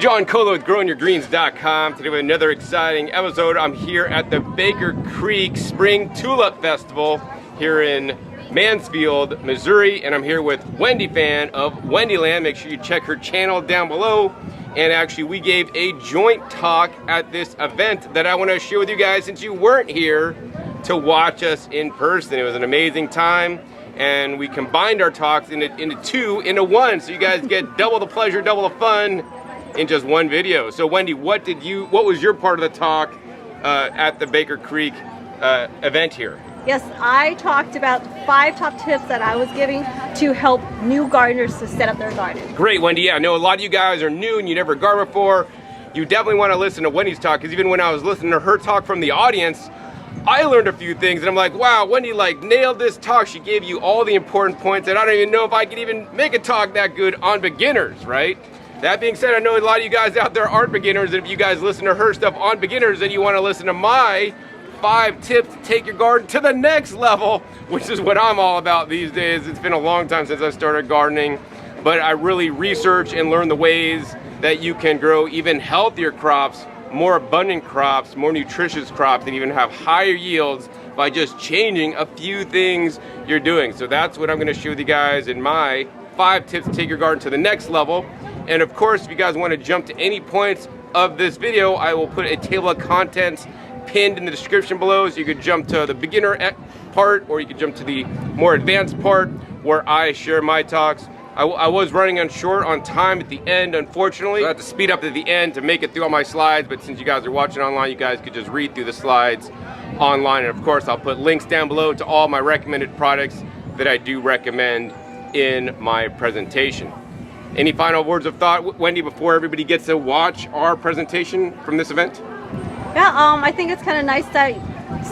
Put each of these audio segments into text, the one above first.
John Colo with growingyourgreens.com. Today with another exciting episode. I'm here at the Baker Creek Spring Tulip Festival here in Mansfield, Missouri, and I'm here with Wendy Fan of Wendy Land. Make sure you check her channel down below. And actually, we gave a joint talk at this event that I want to share with you guys since you weren't here to watch us in person. It was an amazing time, and we combined our talks into one, so you guys get double the pleasure, double the fun in just one video. So Wendy, what was your part of the talk at the Baker Creek event here? Yes, I talked about 5 top tips that I was giving to help new gardeners to set up their garden. Great, Wendy. Yeah, I know a lot of you guys are new and you never gardened before. You definitely want to listen to Wendy's talk, because even when I was listening to her talk from the audience, I learned a few things, and I'm like, wow, Wendy nailed this talk. She gave you all the important points, and I don't even know if I could even make a talk that good on beginners, right? That being said, I know a lot of you guys out there aren't beginners, and if you guys listen to her stuff on beginners, then you want to listen to my 5 tips to take your garden to the next level, which is what I'm all about these days. It's been a long time since I started gardening, but I really research and learn the ways that you can grow even healthier crops, more abundant crops, more nutritious crops, and even have higher yields by just changing a few things you're doing. So that's what I'm going to share with you guys in my 5 tips to take your garden to the next level. And of course, if you guys want to jump to any points of this video, I will put a table of contents pinned in the description below, so you could jump to the beginner part, or you could jump to the more advanced part where I share my talks. I was running short on time at the end, unfortunately. So I had to speed up at the end to make it through all my slides, but since you guys are watching online, you guys could just read through the slides online. And of course, I'll put links down below to all my recommended products that I do recommend in my presentation. Any final words of thought, Wendy, before everybody gets to watch our presentation from this event? Yeah, I think it's kind of nice that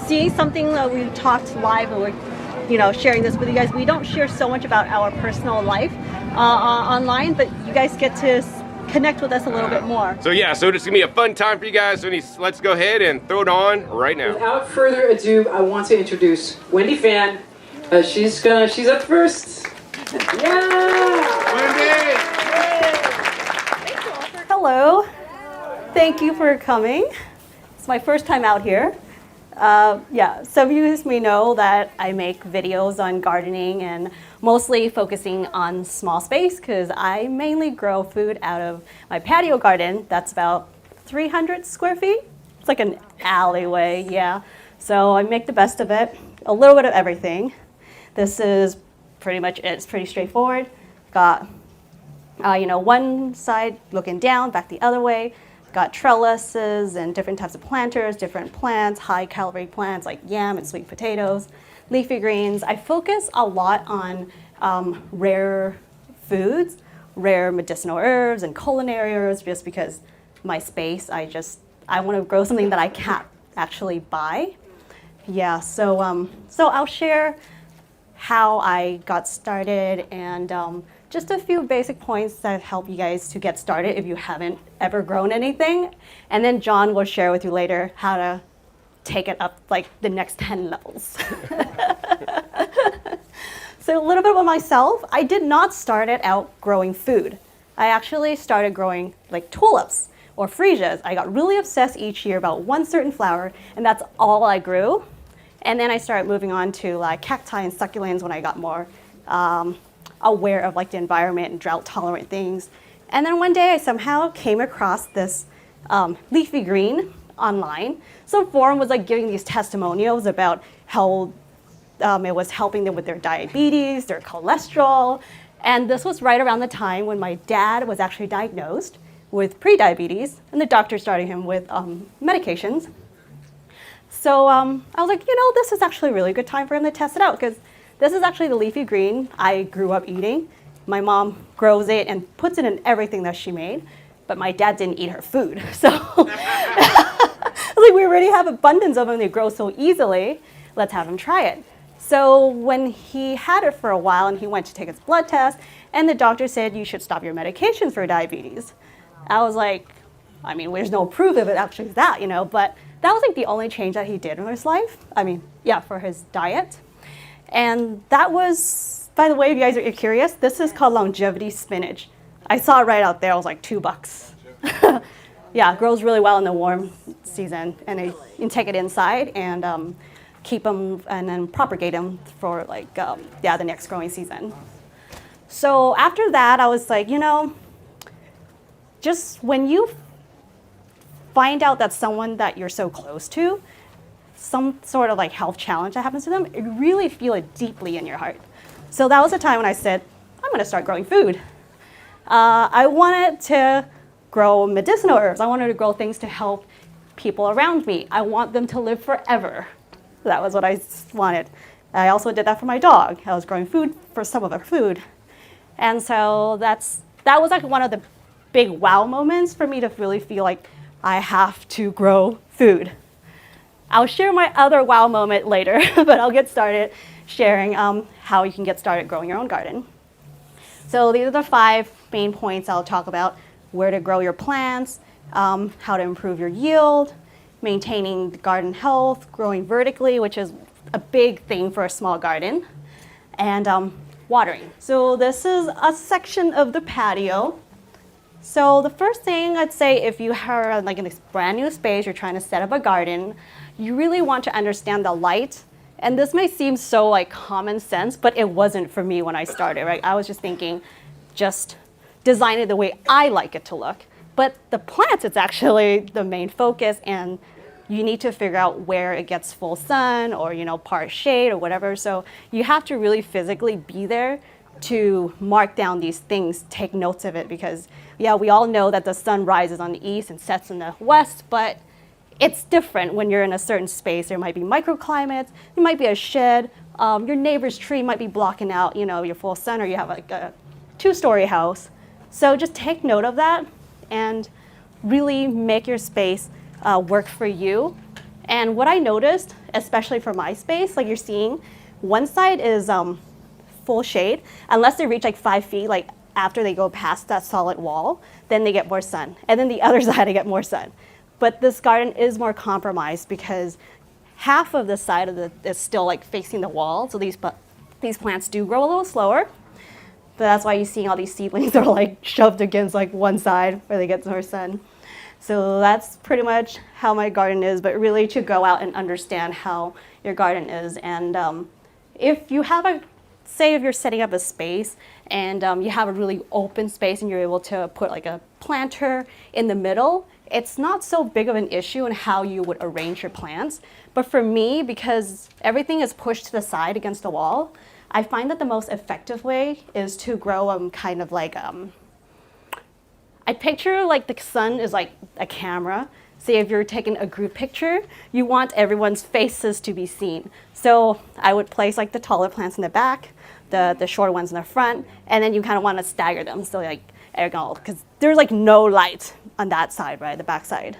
seeing something that we talked live and we're, sharing this with you guys. We don't share so much about our personal life online, but you guys get to connect with us a little bit more. So yeah, so it's gonna be a fun time for you guys. So let's go ahead and throw it on right now. Without further ado, I want to introduce Wendy Fan. She's up first. Yeah, Wendy. Hello, thank you for coming. It's my first time out here. Some of you may know that I make videos on gardening and mostly focusing on small space, because I mainly grow food out of my patio garden. That's about 300 square feet. It's like an alleyway, yeah. So I make the best of it, a little bit of everything. This is pretty much it. It's pretty straightforward. Got, one side looking down, back the other way. Got trellises and different types of planters, different plants, high-calorie plants like yam and sweet potatoes, leafy greens. I focus a lot on rare foods, rare medicinal herbs and culinary herbs, just because my space, I want to grow something that I can't actually buy. Yeah, so I'll share how I got started and just a few basic points that help you guys to get started if you haven't ever grown anything. And then John will share with you later how to take it up like the next 10 levels. So a little bit about myself. I did not start out growing food. I actually started growing like tulips or freesias. I got really obsessed each year about one certain flower, and that's all I grew. And then I started moving on to like cacti and succulents when I got more aware of like the environment and drought tolerant things. And then one day I somehow came across this leafy green online. Some forum was like giving these testimonials about how it was helping them with their diabetes, their cholesterol. And this was right around the time when my dad was actually diagnosed with prediabetes, and the doctor started him with medications. So I was like, this is actually a really good time for him to test it out, because this is actually the leafy green I grew up eating. My mom grows it and puts it in everything that she made, but my dad didn't eat her food. So I was like, we already have abundance of them, they grow so easily, let's have him try it. So when he had it for a while and he went to take his blood test, and the doctor said, you should stop your medications for diabetes. I was like, there's no proof of it actually is that, but that was like the only change that he did in his life. For his diet. And that was, by the way, if you guys are curious, this is called longevity spinach. I saw it right out there. I was like, $2. Yeah, it grows really well in the warm season, and you can take it inside and keep them and then propagate them for like the next growing season. So after that, I was like, just when you find out that someone that you're so close to, some sort of like health challenge that happens to them, you really feel it deeply in your heart. So that was the time when I said, I'm gonna start growing food. I wanted to grow medicinal herbs. I wanted to grow things to help people around me. I want them to live forever. That was what I wanted. I also did that for my dog. I was growing food for some of her food. And so that was like one of the big wow moments for me to really feel like I have to grow food. I'll share my other wow moment later, but I'll get started sharing how you can get started growing your own garden. So these are the 5 main points I'll talk about: where to grow your plants, how to improve your yield, maintaining the garden health, growing vertically, which is a big thing for a small garden, and watering. So this is a section of the patio. So the first thing I'd say, if you are like in this brand new space, you're trying to set up a garden, you really want to understand the light. And this may seem so like common sense, but it wasn't for me when I started, right? I was just thinking, just design it the way I like it to look. But the plants, it's actually the main focus, and you need to figure out where it gets full sun or, part shade or whatever. So you have to really physically be there to mark down these things, take notes of it, because yeah, we all know that the sun rises on the east and sets in the west, but it's different when you're in a certain space. There might be microclimates, there might be a shed, your neighbor's tree might be blocking out, your full sun, or you have like a 2-story house. So just take note of that and really make your space work for you. And what I noticed, especially for my space, like you're seeing, one side is full shade, unless they reach like 5 feet, like after they go past that solid wall, then they get more sun. And then the other side, they get more sun. But this garden is more compromised because half of the side of is still like facing the wall. So these plants do grow a little slower. But that's why you're seeing all these seedlings are like shoved against like one side where they get more sun. So that's pretty much how my garden is, but really to go out and understand how your garden is. And if you have say if you're setting up a space and you have a really open space and you're able to put like a planter in the middle, it's not so big of an issue in how you would arrange your plants. But for me, because everything is pushed to the side against the wall, I find that the most effective way is to grow them kind of like, I picture like the sun is like a camera. Say if you're taking a group picture, you want everyone's faces to be seen. So I would place like the taller plants in the back, the shorter ones in the front, and then you kind of want to stagger them. So like, because there's like no light on that side, right, the back side.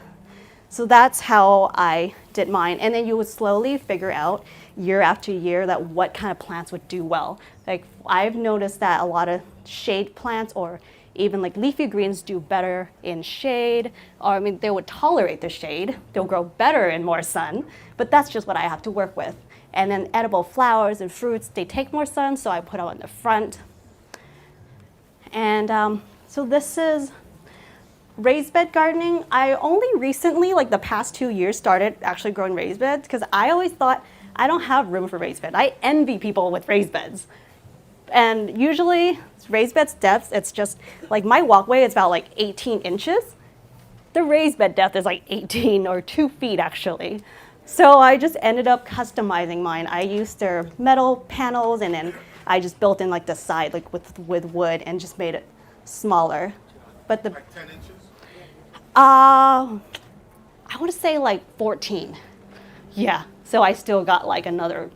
So that's how I did mine. And then you would slowly figure out year after year that what kind of plants would do well. Like I've noticed that a lot of shade plants or even like leafy greens do better in shade, or they would tolerate the shade. They'll grow better in more sun, but that's just what I have to work with. And then edible flowers and fruits, they take more sun, so I put out in the front. And so this is raised bed gardening. I only recently, like the past 2 years, started actually growing raised beds because I always thought I don't have room for raised bed. I envy people with raised beds. And usually raised bed's depth, it's just like my walkway is about like 18 inches. The raised bed depth is like 18 or 2 feet actually. So I just ended up customizing mine. I used their metal panels and then I just built in like the side like with wood and just made it smaller. But the like 10 inches? I want to say like 14. Yeah. So I still got like another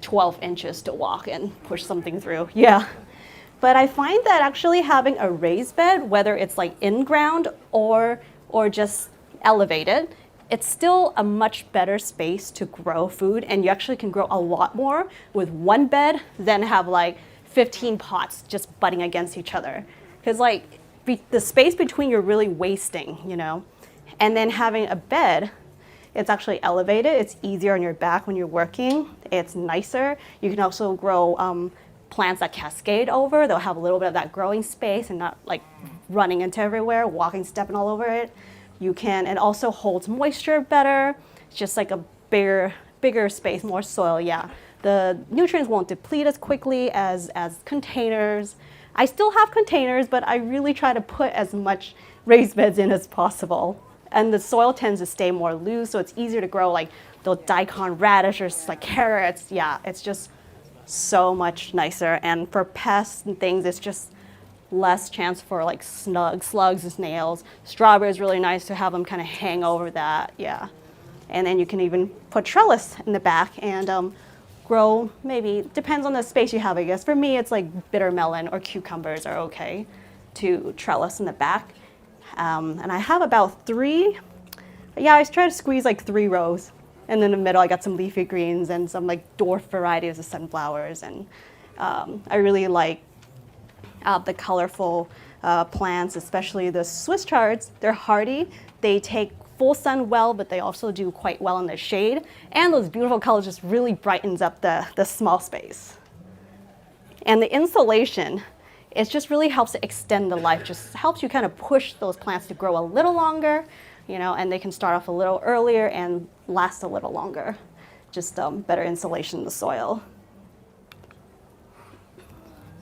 12 inches to walk and push something through. Yeah. But I find that actually having a raised bed, whether it's like in ground or just elevated, it's still a much better space to grow food, and you actually can grow a lot more with one bed than have like 15 pots just butting against each other. Because like the space between you're really wasting, And then having a bed, it's actually elevated. It's easier on your back when you're working. It's nicer. You can also grow plants that cascade over. They'll have a little bit of that growing space and not like running into everywhere, walking, stepping all over it. You can, and also holds moisture better. It's just like a bigger space, more soil, yeah. The nutrients won't deplete as quickly as containers. I still have containers, but I really try to put as much raised beds in as possible. And the soil tends to stay more loose, so it's easier to grow like those daikon radish or like carrots. Yeah, it's just so much nicer. And for pests and things, it's just less chance for like slugs and snails. Strawberry is really nice to have them kind of hang over that, yeah. And then you can even put trellis in the back and grow, maybe, depends on the space you have, I guess. For me, it's like bitter melon or cucumbers are okay to trellis in the back. And I have about 3, yeah, I try to squeeze like 3 rows. And in the middle, I got some leafy greens and some like dwarf varieties of sunflowers. And I really like the colorful plants, especially the Swiss chards. They're hardy. They take full sun well, but they also do quite well in the shade. And those beautiful colors just really brightens up the small space. And the insulation, it just really helps to extend the life, just helps you kind of push those plants to grow a little longer, you know, and they can start off a little earlier and last a little longer. Just better insulation in the soil.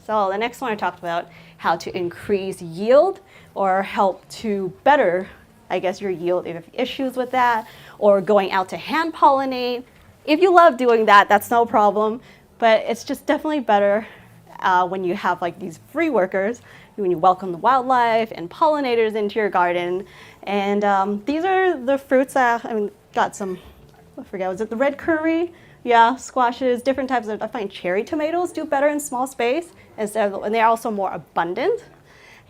So the next one I talked about how to increase yield or help to better, I guess, your yield if you have issues with that, or going out to hand pollinate. If you love doing that, that's no problem, but it's just definitely better when you have like these free workers, when you welcome the wildlife and pollinators into your garden. And these are the fruits that, I mean, got some, I forget, was it the red curry? Yeah, squashes, different types of, I find cherry tomatoes do better in small space, and they're also more abundant.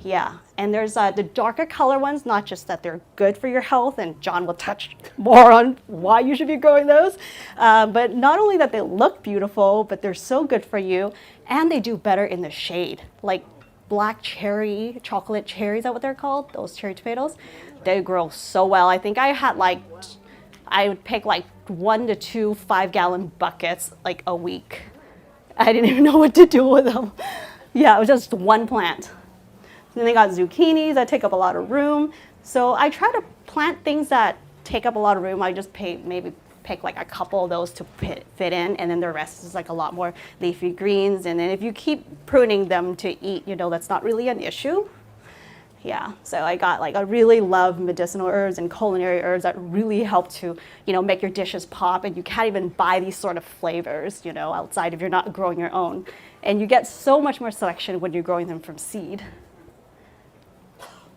Yeah, and there's the darker color ones, not just that they're good for your health, and John will touch more on why you should be growing those, but not only that they look beautiful, but they're so good for you, and they do better in the shade. Like black cherry, chocolate cherry, is that what they're called? Those cherry tomatoes, they grow so well. I think I would pick like 1 to 2 5-gallon buckets like a week. I didn't even know what to do with them. Yeah, it was just one plant. Then they got zucchinis that take up a lot of room. So I try to plant things that take up a lot of room. I just maybe pick like a couple of those to fit in, and then the rest is like a lot more leafy greens. And then if you keep pruning them to eat, you know, that's not really an issue. Yeah, so I really love medicinal herbs and culinary herbs that really help to, you know, make your dishes pop, and you can't even buy these sort of flavors, you know, outside if you're not growing your own. And you get so much more selection when you're growing them from seed.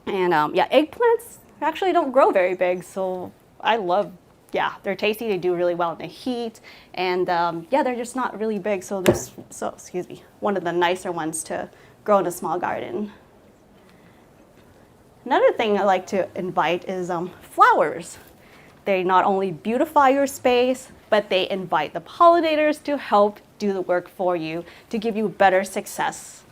And yeah, eggplants actually don't grow very big, so I love, yeah, they're tasty, they do really well in the heat, and yeah, they're just not really big, so excuse me, one of the nicer ones to grow in a small garden. Another thing I like to invite is flowers. They not only beautify your space, but they invite the pollinators to help do the work for you to give you better success.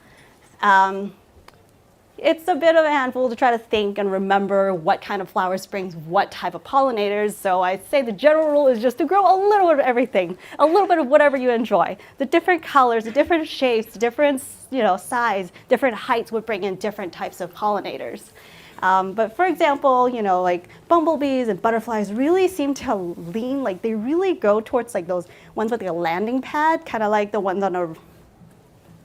It's a bit of a handful to try to think and remember what kind of flowers brings what type of pollinators. So I say the general rule is just to grow a little bit of everything, a little bit of whatever you enjoy. The different colors, the different shapes, the different, you know, size, different heights would bring in different types of pollinators. But for example, you know, like bumblebees and butterflies really seem to lean, like they really go towards like those ones with like a landing pad, kind of like the ones on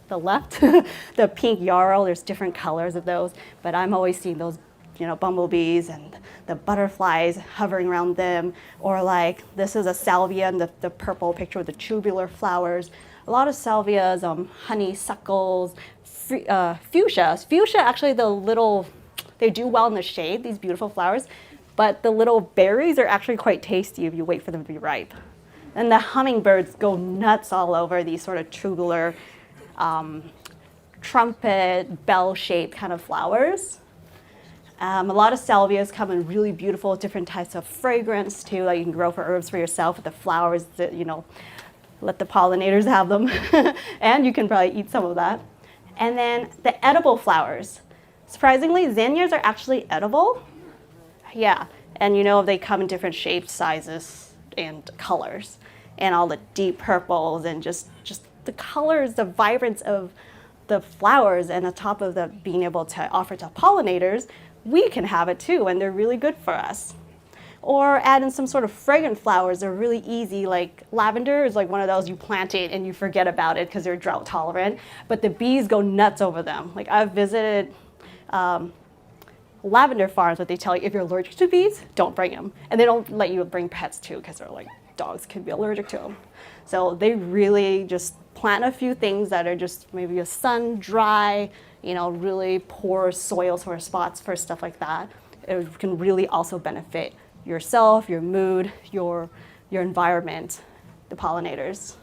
the left, the pink yarrow. There's different colors of those, but I'm always seeing those, you know, bumblebees and the butterflies hovering around them, or like this is a salvia and the purple picture with the tubular flowers. A lot of salvias, honeysuckles, fuchsias. Fuchsia, actually the little, they do well in the shade, these beautiful flowers, but the little berries are actually quite tasty if you wait for them to be ripe. And the hummingbirds go nuts all over these sort of tubular, trumpet, bell-shaped kind of flowers. A lot of salvias come in really beautiful, different types of fragrance too, that you can grow for herbs for yourself with the flowers that, you know, let the pollinators have them. And you can probably eat some of that. And then the edible flowers. Surprisingly, zinnias are actually edible. Yeah, and you know, they come in different shapes, sizes, and colors. And all the deep purples and just the colors, the vibrance of the flowers and on top of the being able to offer to pollinators, we can have it too, and they're really good for us. Or add in some sort of fragrant flowers. They're really easy. Like lavender is like one of those you plant it and you forget about it because they're drought tolerant, but the bees go nuts over them. Like I've visited lavender farms, but they tell you if you're allergic to bees, don't bring them. And they don't let you bring pets too because they're like, dogs can be allergic to them. So they really just plant a few things that are just maybe a sun dry, really poor soils or spots for stuff like that. It can really also benefit yourself, your mood, your environment, the pollinators.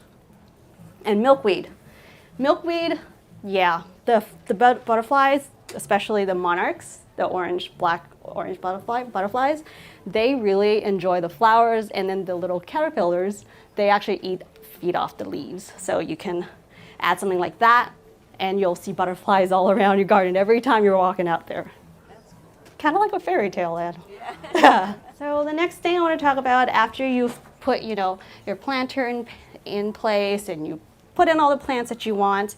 And milkweed. Milkweed, yeah, the butterflies, especially the monarchs, the orange butterflies, they really enjoy the flowers, and then the little caterpillars, they actually feed off the leaves. So you can add something like that, and you'll see butterflies all around your garden every time you're walking out there. Kind of like a fairy tale ad. Yeah. So the next thing I want to talk about after you've put, your planter in place and you put in all the plants that you want,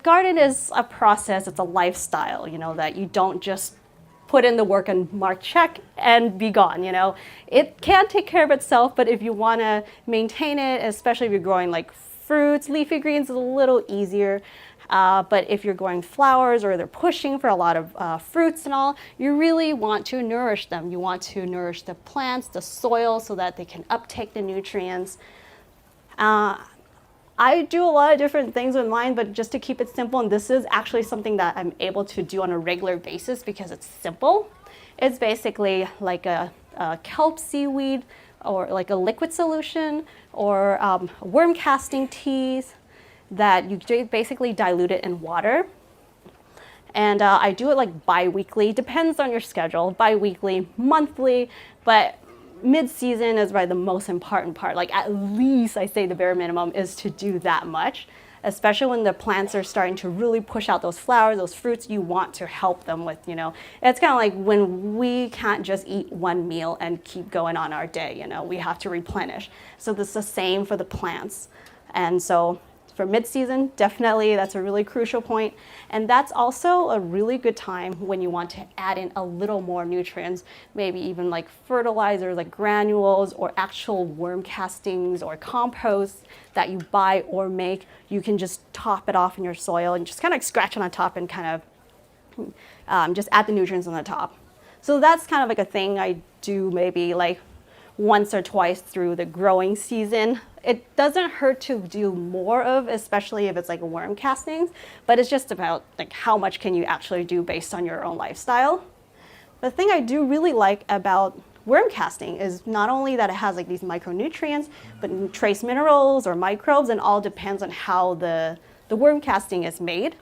garden is a process, it's a lifestyle, that you don't just put in the work and mark check and be gone, It can take care of itself, but if you want to maintain it, especially if you're growing like fruits, leafy greens is a little easier. But if you're growing flowers or they're pushing for a lot of fruits and all, you really want to nourish them. You want to nourish the plants, the soil, so that they can uptake the nutrients. I do a lot of different things with mine, but just to keep it simple, and this is actually something that I'm able to do on a regular basis because it's simple. It's basically like a kelp seaweed or like a liquid solution or worm casting teas that you basically dilute it in water. And I do it like bi-weekly, depends on your schedule, bi-weekly, monthly, but mid-season is probably the most important part. Like at least I say the bare minimum is to do that much, especially when the plants are starting to really push out those flowers, those fruits. You want to help them with, it's kind of like when we can't just eat one meal and keep going on our day, we have to replenish. So this is the same for the plants. And so for mid-season, definitely that's a really crucial point. And that's also a really good time when you want to add in a little more nutrients, maybe even like fertilizers, like granules or actual worm castings or compost that you buy or make. You can just top it off in your soil and just kind of scratch on the top and kind of just add the nutrients on the top. So that's kind of like a thing I do maybe like once or twice through the growing season. It doesn't hurt to do more of, especially if it's like worm castings, but it's just about like how much can you actually do based on your own lifestyle. The thing I do really like about worm casting is not only that it has like these micronutrients, but trace minerals or microbes, and all depends on how the worm casting is made.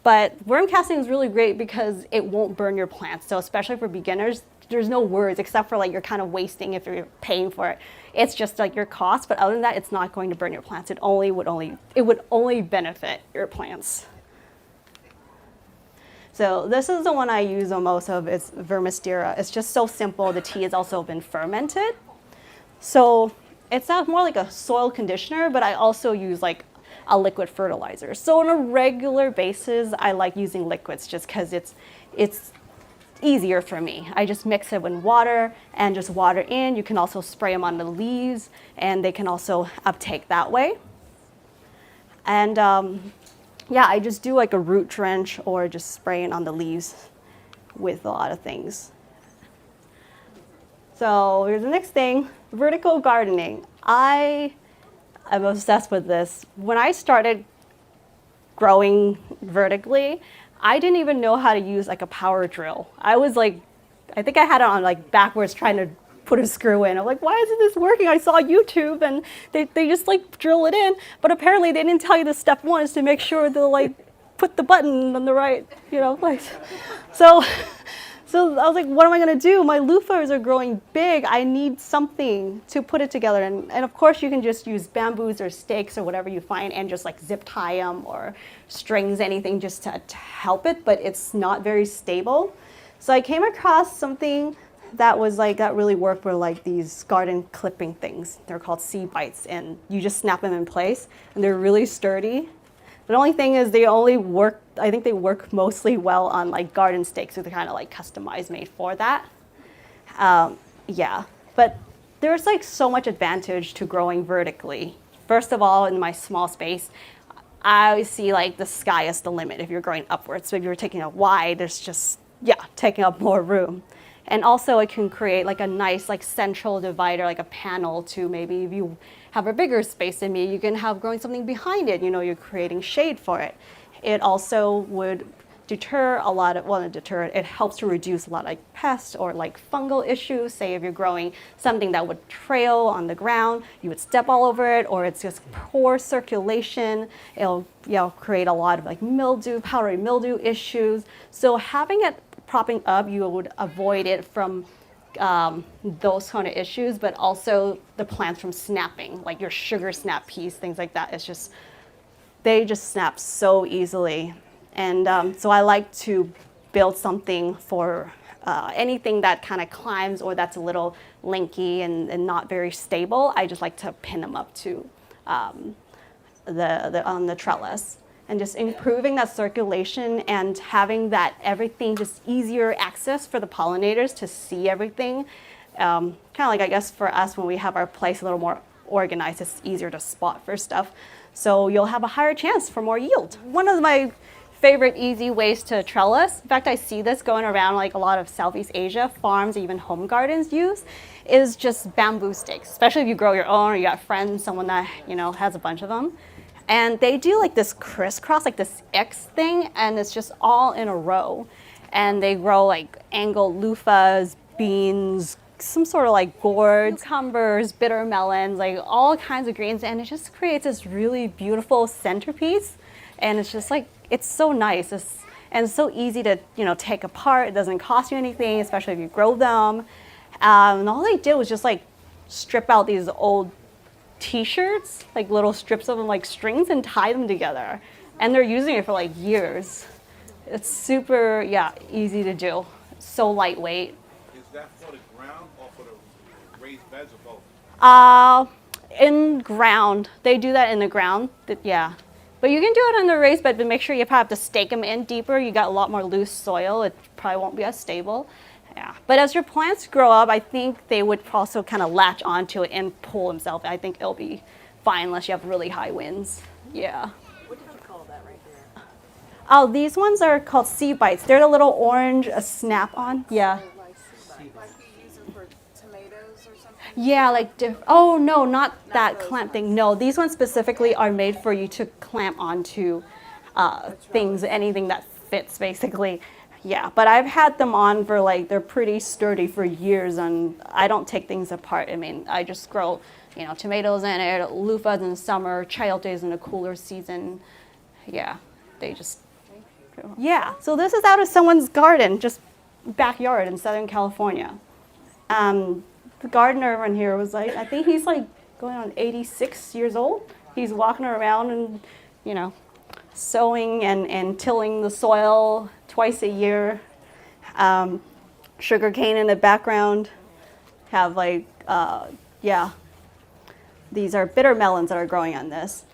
But worm casting is really great because it won't burn your plants. So especially for beginners, there's no worries except for like you're kind of wasting if you're paying for it. It's just like your cost, but other than that, it's not going to burn your plants. It would only benefit your plants. So this is the one I use the most of. It's vermistera. It's just so simple. The tea has also been fermented. So it's not more like a soil conditioner, but I also use like a liquid fertilizer. So on a regular basis, I like using liquids just because it's easier for me. I just mix it with water and just water in. You can also spray them on the leaves and they can also uptake that way. And yeah, I just do like a root drench or just spraying on the leaves with a lot of things. So here's the next thing, vertical gardening. I'm obsessed with this. When I started growing vertically, I didn't even know how to use like a power drill. I was like, I think I had it on like backwards trying to put a screw in. I'm like, why isn't this working? I saw YouTube and they just like drill it in, but apparently they didn't tell you the step one is to make sure to like put the button on the right, place. So I was like, what am I gonna do? My loofahs are growing big. I need something to put it together. And of course you can just use bamboos or stakes or whatever you find and just like zip tie them or strings, anything just to help it, but it's not very stable. So I came across something that was like, that really worked were like these garden clipping things. They're called seed bites and you just snap them in place and they're really sturdy. The only thing is they only work, I think they work mostly well on like garden stakes, so they're kind of like customized made for that. Yeah, but there's like so much advantage to growing vertically. First of all, in my small space, I always see like the sky is the limit if you're growing upwards. So if you're taking it wide, there's just, yeah, taking up more room. And also it can create like a nice like central divider, like a panel to maybe if you have a bigger space than me, you can have growing something behind it, you know, you're creating shade for it. It also would deter a lot of, well, not deter, it helps to reduce a lot of like pests or like fungal issues. Say if you're growing something that would trail on the ground, you would step all over it, or it's just poor circulation. It'll, you know, create a lot of like mildew, powdery mildew issues. So having it propping up, you would avoid it from those kind of issues, but also the plants from snapping, like your sugar snap peas, things like that. It's just, they just snap so easily. And so I like to build something for anything that kind of climbs or that's a little linky and not very stable. I just like to pin them up to on the trellis. And just improving that circulation and having that everything just easier access for the pollinators to see everything. Kind of like, I guess, for us when we have our place a little more organized, it's easier to spot for stuff. So you'll have a higher chance for more yield. One of my favorite easy ways to trellis, in fact, I see this going around like a lot of Southeast Asia farms, even home gardens use, is just bamboo sticks, especially if you grow your own or you got friends, someone that, you know, has a bunch of them. And they do like this crisscross, like this X thing, and it's just all in a row. And they grow like angled loofahs, beans, some sort of like gourds, cucumbers, bitter melons, like all kinds of greens. And it just creates this really beautiful centerpiece. And it's just like, it's so nice. And it's so easy to, you know, take apart. It doesn't cost you anything, especially if you grow them. And all they did was just like strip out these old t-shirts, like little strips of them like strings, and tie them together. And they're using it for like years. It's super, yeah, easy to do. So lightweight. Is that for the ground or for the raised beds or both? In ground. They do that in the ground, yeah. But you can do it on the raised bed, but make sure you probably have to stake them in deeper. You got a lot more loose soil. It probably won't be as stable. Yeah. But as your plants grow up, I think they would also kind of latch onto it and pull themselves. I think it'll be fine unless you have really high winds. Yeah. What did you call that right there? Oh, these ones are called sea bites. They're the little orange snap-on. Yeah. Like you use them for tomatoes or something? Yeah, like, oh no, not that clamp thing. No, these ones specifically are made for you to clamp onto things, anything that fits basically. Yeah, but I've had them on for like, they're pretty sturdy for years, and I don't take things apart. I mean, I just grow, you know, tomatoes in it, loofahs in the summer, chayotes in the cooler season. Yeah, they just, yeah. So this is out of someone's garden, just backyard in Southern California. The gardener in here was like, I think he's like going on 86 years old. He's walking around and, you know, sowing and tilling the soil twice a year. Sugar cane in the background. Have like, yeah, these are bitter melons that are growing on this.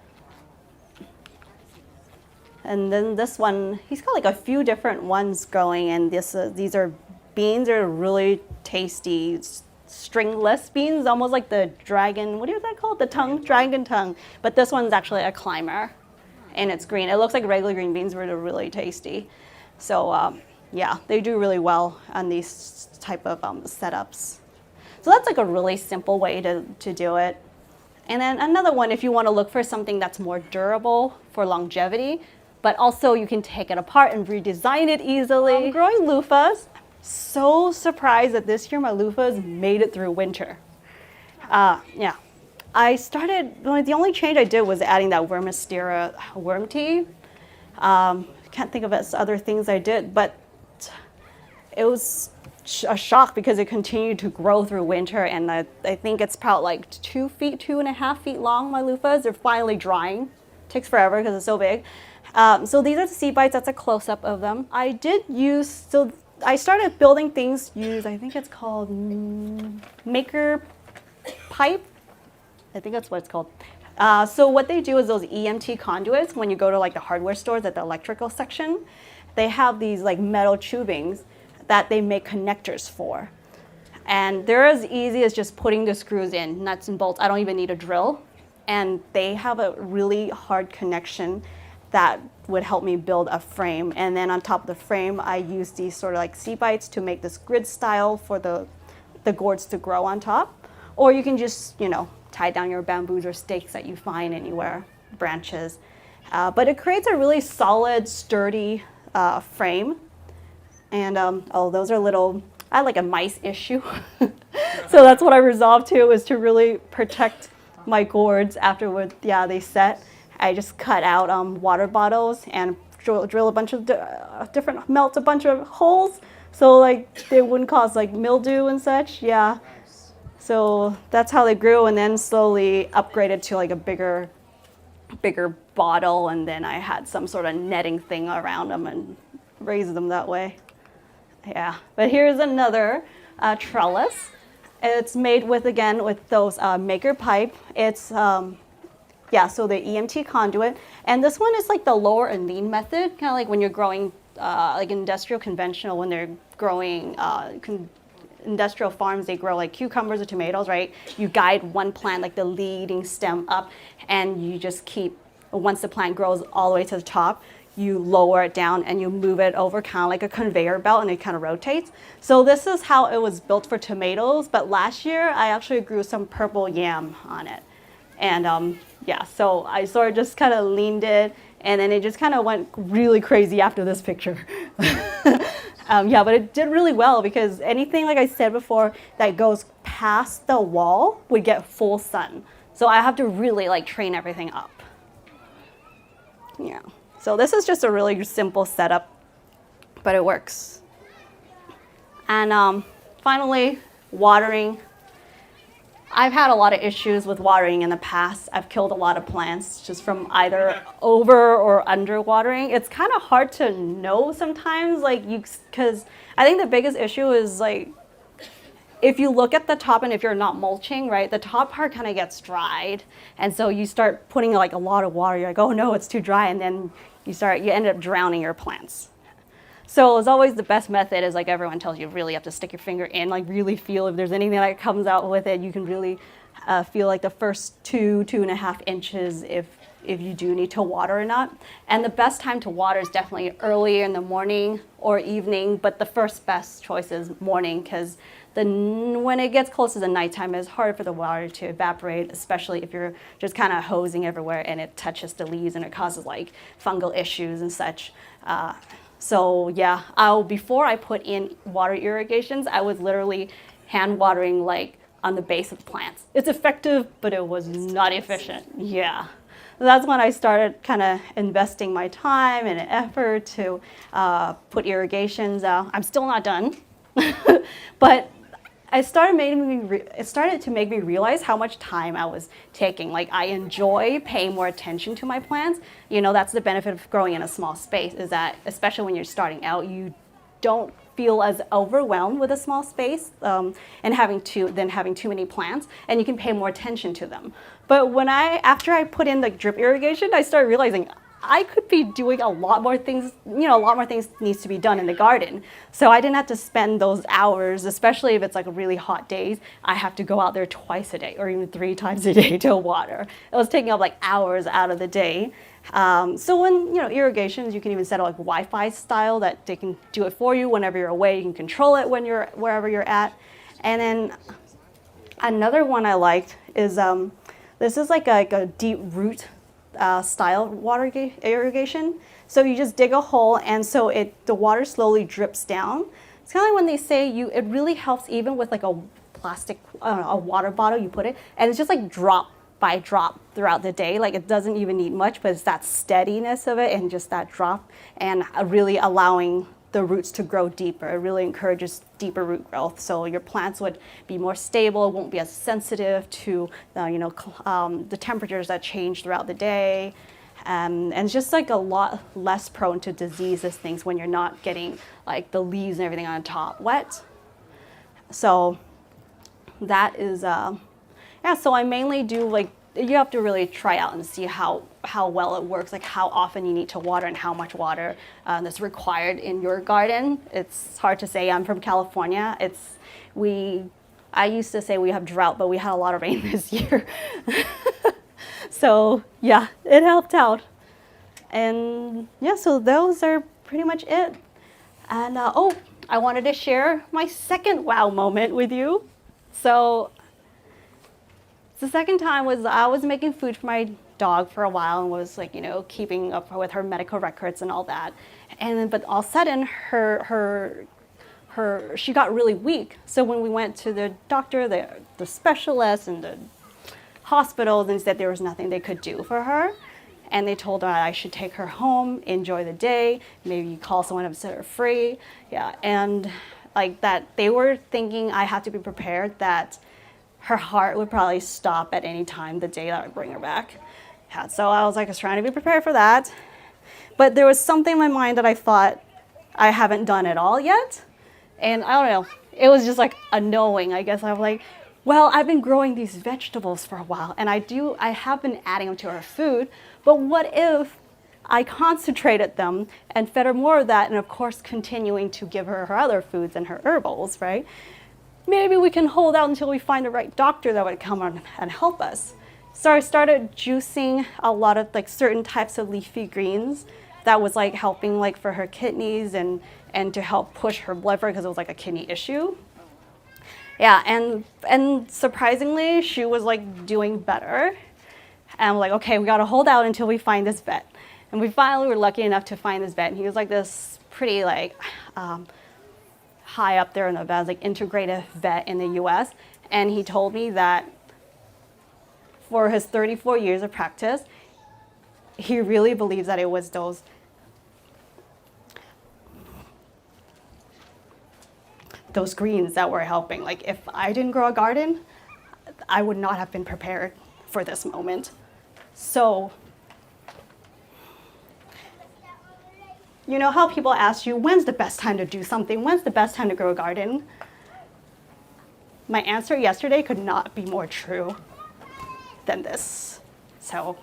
And then this one, he's got like a few different ones growing, and these are beans. Are really tasty, stringless beans, almost like the dragon, what is that called? The tongue, dragon tongue. But this one's actually a climber, and it's green. It looks like regular green beans, but they're really tasty. So yeah, they do really well on these type of setups. So that's like a really simple way to do it. And then another one, if you want to look for something that's more durable for longevity, but also you can take it apart and redesign it easily. I'm growing loofahs. So surprised that this year my loofahs made it through winter. Yeah. I started, the only change I did was adding that Wormistera worm tea. Can't think of other things I did, but it was a shock because it continued to grow through winter, and I think it's about like 2 feet, 2.5 feet long, my loofahs. They're finally drying. Takes forever because it's so big. So these are the seed bites. That's a close-up of them. I did use, so I started building things, I think it's called maker pipe. I think that's what it's called. So what they do is those EMT conduits, when you go to like the hardware stores at the electrical section, they have these like metal tubings that they make connectors for. And they're as easy as just putting the screws in, nuts and bolts. I don't even need a drill. And they have a really hard connection that would help me build a frame. And then on top of the frame, I use these sort of like C-bites to make this grid style for the gourds to grow on top. Or you can just, you know, tie down your bamboos or stakes that you find anywhere, branches. But it creates a really solid, sturdy frame. And oh, those are little, I had like a mice issue. So that's what I resolved to, is to really protect my gourds afterward. Yeah, they set. I just cut out water bottles and drill a bunch of melt a bunch of holes, so like they wouldn't cause like mildew and such. Yeah. So that's how they grew, and then slowly upgraded to like a bigger bottle, and then I had some sort of netting thing around them and raised them that way. Yeah. But here's another trellis. It's made with, again, with those maker pipe. It's yeah, so the EMT conduit, and this one is like the lower and lean method, kind of like when you're growing like industrial conventional, when they're growing industrial farms, they grow like cucumbers or tomatoes, right? You guide one plant, like the leading stem up, and you just keep, once the plant grows all the way to the top, you lower it down and you move it over kind of like a conveyor belt, and it kind of rotates. So this is how it was built for tomatoes, but last year I actually grew some purple yam on it. And yeah, so I sort of just kind of leaned it, and then it just kind of went really crazy after this picture. Yeah, but it did really well, because anything, like I said before, that goes past the wall would get full sun. So I have to really like train everything up. Yeah, so this is just a really simple setup, but it works. And finally, watering. I've had a lot of issues with watering in the past. I've killed a lot of plants just from either over or under watering. It's kind of hard to know sometimes, like because I think the biggest issue is like, if you look at the top and if you're not mulching, right, the top part kind of gets dried. And so you start putting like a lot of water, you're like, oh no, it's too dry. And then you end up drowning your plants. So as always, the best method is, like everyone tells you, really have to stick your finger in, like really feel if there's anything that comes out with it. You can really feel like the first 2.5 inches if you do need to water or not. And the best time to water is definitely early in the morning or evening, but the first best choice is morning, because when it gets close to the nighttime, it's hard for the water to evaporate, especially if you're just kind of hosing everywhere and it touches the leaves and it causes like fungal issues and such. So yeah, before I put in water irrigations, I was literally hand watering like on the base of plants. It's effective, but it was not efficient. Yeah. That's when I started kind of investing my time and effort to put irrigations out. I'm still not done, but it started to make me realize how much time I was taking. Like, I enjoy paying more attention to my plants. You know, that's the benefit of growing in a small space, is that especially when you're starting out, you don't feel as overwhelmed with a small space and having too many plants, and you can pay more attention to them. But after I put in the drip irrigation, I started realizing I could be doing a lot more things, you know, a lot more things needs to be done in the garden. So I didn't have to spend those hours, especially if it's like a really hot days. I have to go out there twice a day or even 3 times a day to water. It was taking up like hours out of the day. So when, you know, irrigations, you can even set up like Wi-Fi style that they can do it for you whenever you're away. You can control it when you're wherever you're at. And then another one I liked is this is like a deep root style water irrigation. So you just dig a hole, and so the water slowly drips down. It's kind of like when they say it really helps even with like a plastic, a water bottle, you put it, and it's just like drop by drop throughout the day. Like, it doesn't even need much, but it's that steadiness of it and just that drop, and really allowing the roots to grow deeper. It really encourages deeper root growth. So your plants would be more stable, won't be as sensitive to the temperatures that change throughout the day. And it's just like a lot less prone to diseases, things, when you're not getting like the leaves and everything on top wet. So that is, yeah, so I mainly do like you have to really try out and see how well it works, like how often you need to water and how much water that's required in your garden. It's hard to say. I'm from California. I used to say we have drought, but we had a lot of rain this year. So yeah, it helped out. And yeah, so those are pretty much it. And I wanted to share my second wow moment with you. So the second time was I was making food for my dog for a while and was like, keeping up with her medical records and all that. And then, but all of a sudden she got really weak. So when we went to the doctor, the specialist and the hospital, they said there was nothing they could do for her. And they told her I should take her home, enjoy the day, maybe call someone to set her free. Yeah, and like that, they were thinking I had to be prepared that her heart would probably stop at any time the day that I would bring her back. Yeah, so I was trying to be prepared for that. But there was something in my mind that I thought I haven't done at all yet. And I don't know, it was just like a knowing, I guess. I'm like, well, I've been growing these vegetables for a while, and I have been adding them to her food, but what if I concentrated them and fed her more of that, and of course continuing to give her her other foods and her herbals, right? Maybe we can hold out until we find the right doctor that would come on and help us. So I started juicing a lot of certain types of leafy greens that was helping for her kidneys and to help push her blood pressure because it was a kidney issue. Yeah, and surprisingly, she was doing better. And I'm like, okay, we gotta hold out until we find this vet. And we finally were lucky enough to find this vet. And he was this pretty high up there in the vet, integrative vet in the US. And he told me that for his 34 years of practice, he really believes that it was those greens that were helping. If I didn't grow a garden, I would not have been prepared for this moment. So, you know how people ask you, when's the best time to do something? When's the best time to grow a garden? My answer yesterday could not be more true than this. So,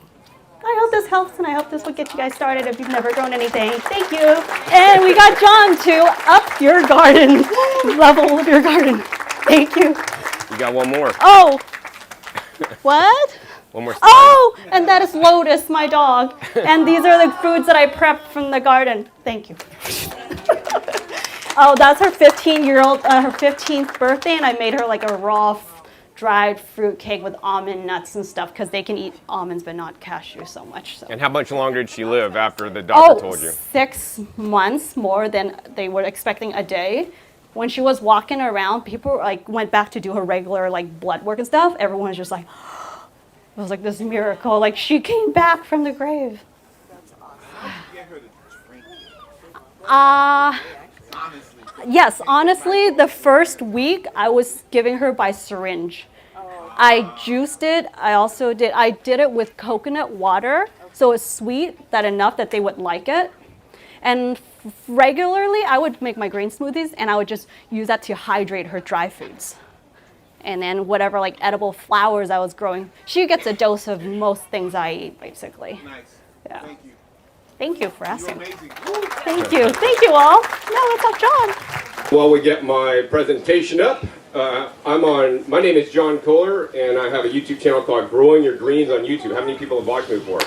I hope this helps, and I hope this will get you guys started if you've never grown anything. Thank you. And we got John to up your garden, level of your garden. Thank you. You got one more. Oh, what? One more. Oh, and that is Lotus, my dog. And these are the foods that I prepped from the garden. Thank you. Oh, that's her 15-year-old, her 15th birthday, and I made her a raw dried fruit cake with almond nuts and stuff because they can eat almonds but not cashews so much. So. And how much longer did she live after the doctor told you? 6 months more than they were expecting a day. When she was walking around, people went back to do her regular blood work and stuff. Everyone was just it was this miracle. She came back from the grave. That's awesome. Get her to drink it. Honestly. Yes, honestly, the first week I was giving her by syringe. I juiced it. I did it with coconut water, so it's sweet enough that they would like it. And regularly, I would make my green smoothies, and I would just use that to hydrate her dry foods. And then whatever edible flowers I was growing, she gets a dose of most things I eat, basically. Nice. Yeah. Thank you. Thank you for asking. You're amazing. Thank you. Thank you all. Now let's have John. While we get my presentation up, my name is John Kohler, and I have a YouTube channel called Growing Your Greens on YouTube. How many people have watched me before?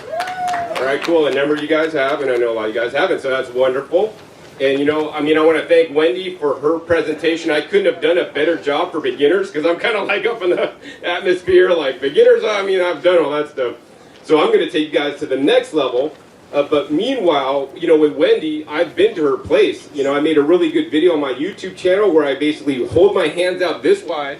All right, cool. A number of you guys have, and I know a lot of you guys haven't, so that's wonderful. And I want to thank Wendy for her presentation. I couldn't have done a better job for beginners because I'm kind of up in the atmosphere, beginners. I've done all that stuff. So I'm going to take you guys to the next level. But meanwhile, with Wendy, I've been to her place. I made a really good video on my YouTube channel where I basically hold my hands out this wide.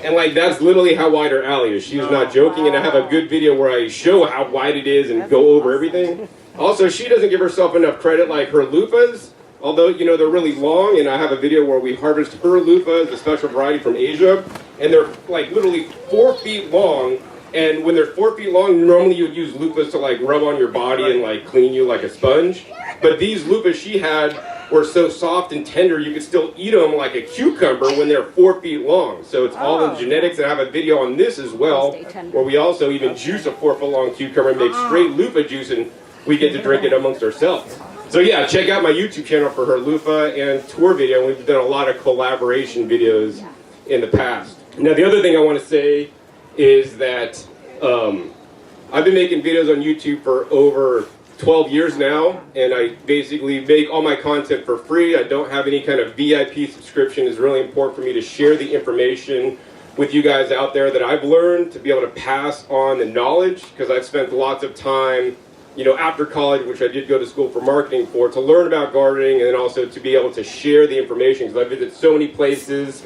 And that's literally how wide her alley is. She was not joking. And I have a good video where I show how wide it is and go over everything. Also, she doesn't give herself enough credit like her loofahs. Although, they're really long. And I have a video where we harvest her loofahs, a special variety from Asia. And they're literally 4 feet long. And when they're 4 feet long, normally you would use loofahs to like rub on your body and like clean you like a sponge. But these loofahs she had were so soft and tender you could still eat them like a cucumber when they're 4 feet long. So it's all in genetics, and I have a video on this as well, where we also even juice a 4 foot long cucumber and make straight loofah juice, and we get to drink it amongst ourselves. So yeah, check out my YouTube channel for her loofah and tour video. We've done a lot of collaboration videos in the past. Now the other thing I want to say is that I've been making videos on YouTube for over 12 years now, and I basically make all my content for free. I don't have any kind of VIP subscription. It's really important for me to share the information with you guys out there that I've learned, to be able to pass on the knowledge, because I've spent lots of time, you know, after college, which I did go to school for marketing for, to learn about gardening, and then also to be able to share the information, because I visit so many places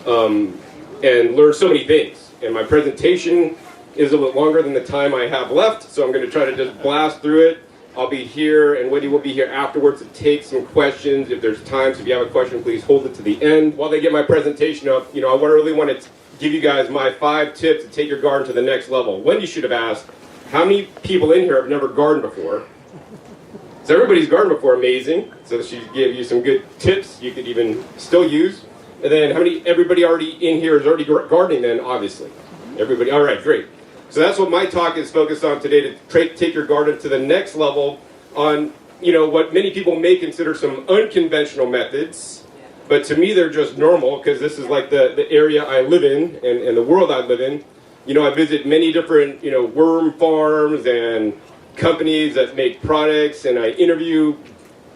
and learn so many things. And my presentation is a little longer than the time I have left, so I'm going to try to just blast through it. I'll be here, and Wendy will be here afterwards to take some questions if there's time. So if you have a question, please hold it to the end. While they get my presentation up, you know, I really want to give you guys my 5 tips to take your garden to the next level. Wendy should have asked, how many people in here have never gardened before? So everybody's gardened before, amazing. So she gave you some good tips you could even still use. And then everybody already in here is already gardening then, obviously. Everybody, all right, great. So that's what my talk is focused on today, to take your garden to the next level on, you know, what many people may consider some unconventional methods, but to me they're just normal, because this is like the area I live in and the world I live in. You know, I visit many different, you know, worm farms and companies that make products, and I interview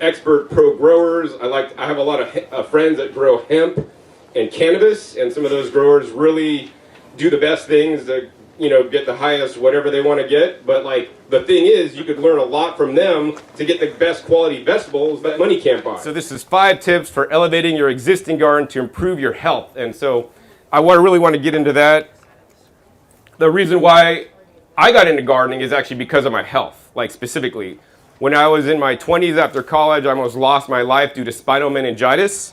expert pro growers. I have a lot of friends that grow hemp and cannabis, and some of those growers really do the best things to, you know, get the highest whatever they want to get. But like, the thing is, you could learn a lot from them to get the best quality vegetables that money can't buy. So this is 5 tips for elevating your existing garden to improve your health. And so I really want to get into that. The reason why I got into gardening is actually because of my health. Like specifically, when I was in my 20s after college, I almost lost my life due to spinal meningitis.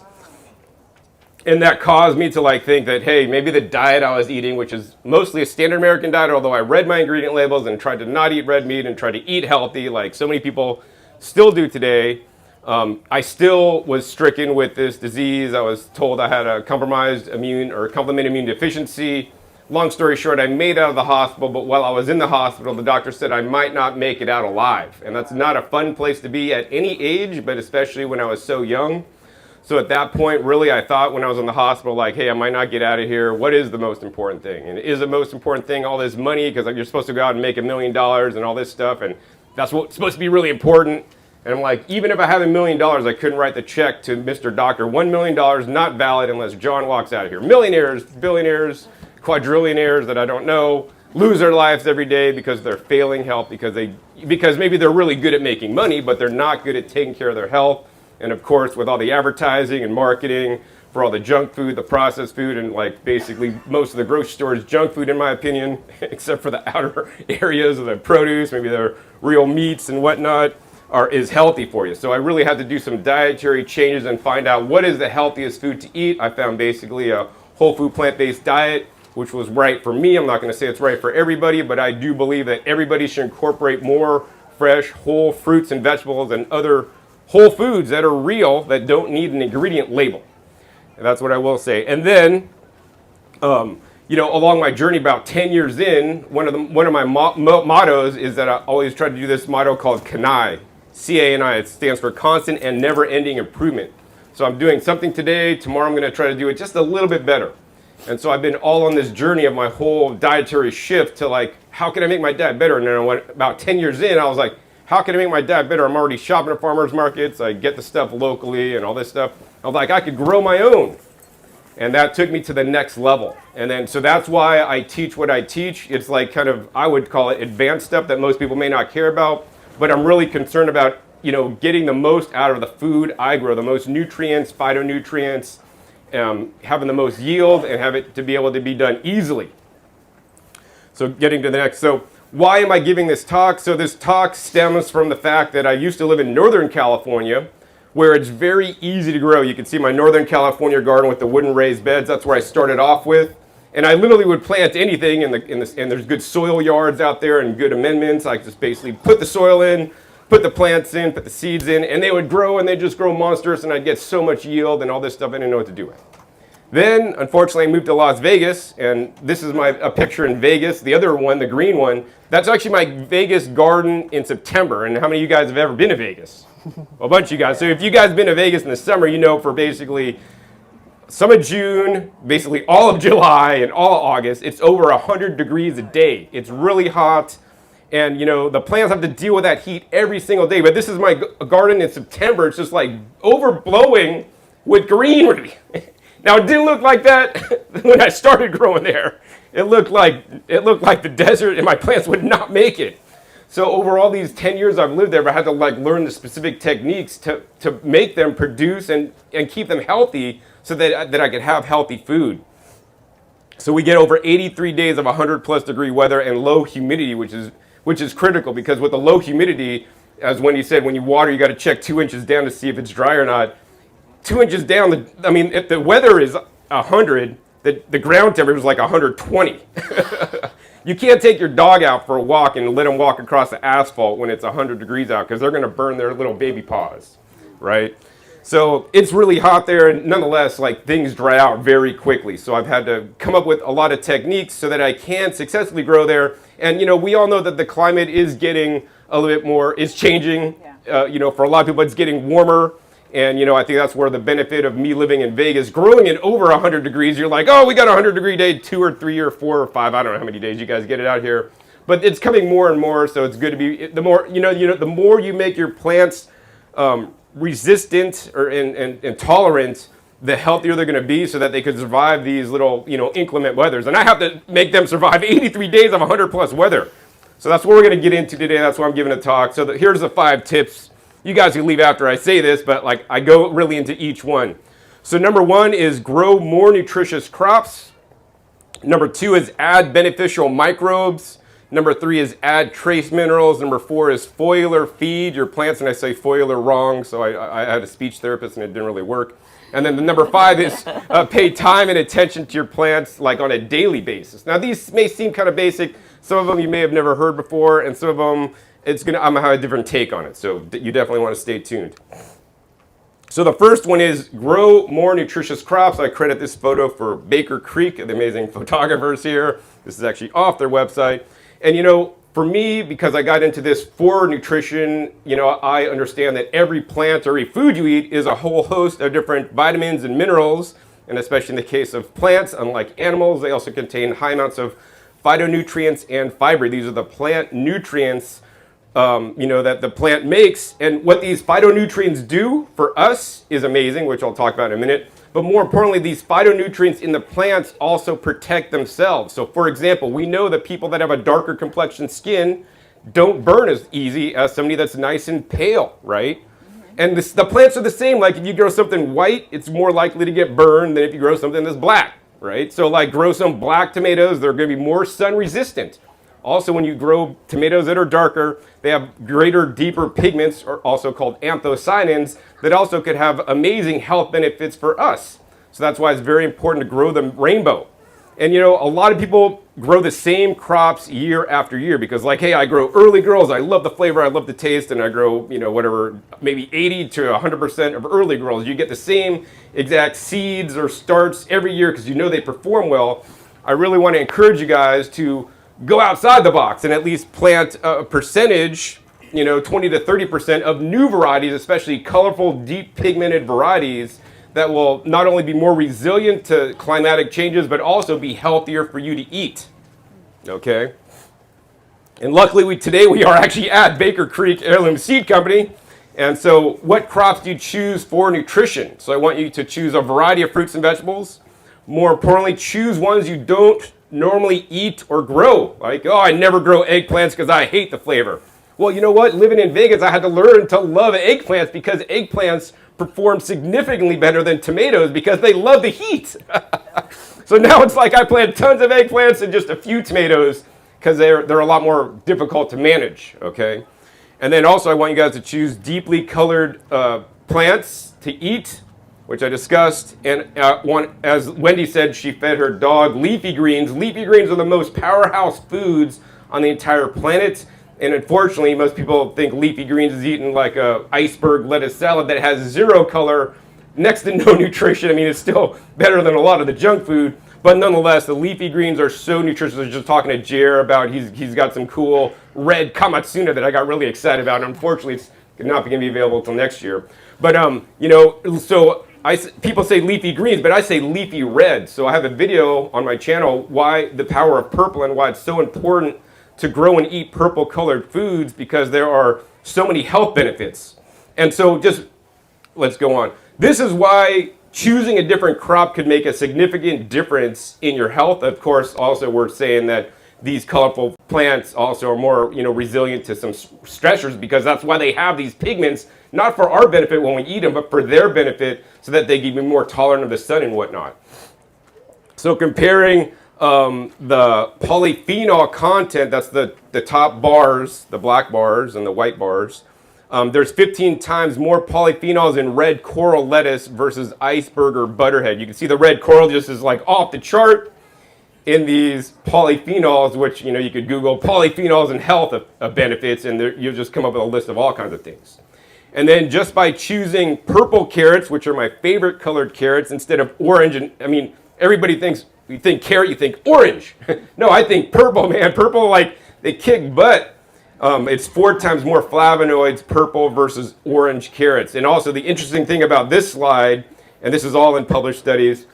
And that caused me to like think that, hey, maybe the diet I was eating, which is mostly a standard American diet, although I read my ingredient labels and tried to not eat red meat and try to eat healthy, like so many people still do today, I still was stricken with this disease. I was told I had a compromised complement immune deficiency. Long story short, I made it out of the hospital, but while I was in the hospital, the doctor said I might not make it out alive. And that's not a fun place to be at any age, but especially when I was so young. So at that point, really, I thought when I was in the hospital, like, hey, I might not get out of here. What is the most important thing? And is the most important thing all this money? Because you're supposed to go out and make $1 million and all this stuff, and that's what's supposed to be really important. And I'm like, even if I have $1 million, I couldn't write the check to Mr. Doctor. $1 million not valid unless John walks out of here. Millionaires, billionaires, quadrillionaires that I don't know lose their lives every day because they're failing health, because maybe they're really good at making money, but they're not good at taking care of their health. And of course, with all the advertising and marketing for all the junk food, the processed food, and like basically most of the grocery stores junk food, in my opinion, except for the outer areas of the produce, maybe their real meats and whatnot, is healthy for you. So I really had to do some dietary changes and find out what is the healthiest food to eat. I found basically a whole food plant-based diet, which was right for me. I'm not going to say it's right for everybody, but I do believe that everybody should incorporate more fresh, whole fruits and vegetables and other whole foods that are real, that don't need an ingredient label. And that's what I will say. And then, you know, along my journey about 10 years in, one of my mottos is that I always try to do this motto called CANI, C-A-N-I. It stands for constant and never-ending improvement. So I'm doing something today, tomorrow I'm going to try to do it just a little bit better. And so I've been all on this journey of my whole dietary shift to like, how can I make my diet better? And then about 10 years in, I was like, how can I make my diet better? I'm already shopping at farmers markets. I get the stuff locally and all this stuff. I was like, I could grow my own. And that took me to the next level. And then, so that's why I teach what I teach. It's like kind of, I would call it advanced stuff that most people may not care about. But I'm really concerned about, you know, getting the most out of the food I grow, the most nutrients, phytonutrients, having the most yield, and have it to be able to be done easily. So getting to the next. So why am I giving this talk? So this talk stems from the fact that I used to live in Northern California, where it's very easy to grow. You can see my Northern California garden with the wooden raised beds. That's where I started off with. And I literally would plant anything and there's good soil yards out there and good amendments. I just basically put the soil in, put the plants in, put the seeds in, and they would grow, and they'd just grow monstrous, and I'd get so much yield and all this stuff I didn't know what to do with. Then, unfortunately, I moved to Las Vegas, and this is a picture in Vegas. The other one, the green one, that's actually my Vegas garden in September. And how many of you guys have ever been to Vegas? A bunch of you guys. So if you guys have been to Vegas in the summer, you know for basically some of June, basically all of July and all August, it's over 100 degrees a day. It's really hot. And, you know, the plants have to deal with that heat every single day. But this is my garden in September. It's just like overblowing with greenery. Now, it didn't look like that when I started growing there. It looked like the desert, and my plants would not make it. So over all these 10 years I've lived there, I had to like learn the specific techniques to make them produce and keep them healthy so that I could have healthy food. So we get over 83 days of 100+ degree weather and low humidity, which is critical, because with the low humidity, as Wendy said, when you water, you got to check 2 inches down to see if it's dry or not. 2 inches down, if the weather is 100, the ground temperature is like 120. You can't take your dog out for a walk and let them walk across the asphalt when it's 100 degrees out, because they're going to burn their little baby paws, right? So it's really hot there, and nonetheless, like, things dry out very quickly. So I've had to come up with a lot of techniques so that I can successfully grow there. And, you know, we all know that the climate is getting a little bit more, is changing. You know, for a lot of people, it's getting warmer. And, you know, I think that's where the benefit of me living in Vegas, growing in over 100 degrees, you're like, oh, we got a 100-degree day 2 or 3 or 4 or 5. I don't know how many days you guys get it out here. But it's coming more and more, so it's good to be, the more, the more you make your plants resistant and tolerant, the healthier they're going to be, so that they can survive these little, inclement weathers. And I have to make them survive 83 days of 100+ weather. So that's what we're going to get into today. That's why I'm giving a talk. So here's the 5 tips. You guys can leave after I say this, but like I go really into each one. So number 1 is grow more nutritious crops. Number 2 is add beneficial microbes. Number 3 is add trace minerals. Number 4 is foliar feed your plants. And I say foliar wrong, so I had a speech therapist and it didn't really work. And then the number 5 is pay time and attention to your plants, like on a daily basis. Now these may seem kind of basic. Some of them you may have never heard before, and some of them I'm gonna have a different take on it. So you definitely want to stay tuned. So the first one is grow more nutritious crops. I credit this photo for Baker Creek, the amazing photographers here. This is actually off their website. And for me, because I got into this for nutrition, I understand that every plant or every food you eat is a whole host of different vitamins and minerals. And especially in the case of plants, unlike animals, they also contain high amounts of phytonutrients and fiber. These are the plant nutrients that the plant makes. And what these phytonutrients do for us is amazing, which I'll talk about in a minute. But more importantly, these phytonutrients in the plants also protect themselves. So for example, we know that people that have a darker complexion skin don't burn as easy as somebody that's nice and pale, right? And the plants are the same. Like if you grow something white, it's more likely to get burned than if you grow something that's black, right? So like grow some black tomatoes, they're going to be more sun resistant. Also, when you grow tomatoes that are darker, they have greater, deeper pigments, or also called anthocyanins, that also could have amazing health benefits for us. So that's why it's very important to grow them rainbow. And a lot of people grow the same crops year after year because like, hey, I grow early girls, I love the flavor, I love the taste, and I grow, whatever, maybe 80 to 100% of early girls. You get the same exact seeds or starts every year because they perform well. I really want to encourage you guys to go outside the box and at least plant a percentage, 20 to 30% of new varieties, especially colorful, deep pigmented varieties that will not only be more resilient to climatic changes, but also be healthier for you to eat, okay? And luckily today we are actually at Baker Creek Heirloom Seed Company. And so what crops do you choose for nutrition? So I want you to choose a variety of fruits and vegetables. More importantly, choose ones you don't normally eat or grow. Like, oh, I never grow eggplants because I hate the flavor. Well, you know what? Living in Vegas, I had to learn to love eggplants because eggplants perform significantly better than tomatoes because they love the heat. So now it's like I plant tons of eggplants and just a few tomatoes because they're a lot more difficult to manage, okay? And then also I want you guys to choose deeply colored plants to eat. which I discussed. And as Wendy said, she fed her dog leafy greens. Leafy greens are the most powerhouse foods on the entire planet. And unfortunately, most people think leafy greens is eaten like a iceberg lettuce salad that has zero color, next to no nutrition. I mean, it's still better than a lot of the junk food. But nonetheless, the leafy greens are so nutritious. I was just talking to Jer about he's got some cool red kamatsuna that I got really excited about. And unfortunately, it's not going to be available until next year. But, so people say leafy greens, but I say leafy red. So I have a video on my channel, why the power of purple and why it's so important to grow and eat purple colored foods, because there are so many health benefits. And so let's go on. This is why choosing a different crop could make a significant difference in your health. Of course, also we're saying that these colorful plants also are more, resilient to some stressors, because that's why they have these pigments, not for our benefit when we eat them, but for their benefit, so that they can be more tolerant of the sun and whatnot. So comparing the polyphenol content, that's the top bars, the black bars and the white bars. There's 15 times more polyphenols in red coral lettuce versus iceberg or butterhead. You can see the red coral just is like off the chart in these polyphenols, which, you could Google polyphenols and health benefits, and you'll just come up with a list of all kinds of things. And then just by choosing purple carrots, which are my favorite colored carrots, instead of orange, and I mean, everybody thinks, you think carrot, you think orange. No, I think purple, man. Purple, like, they kick butt. It's 4 times more flavonoids, purple versus orange carrots. And also the interesting thing about this slide, and this is all in published studies,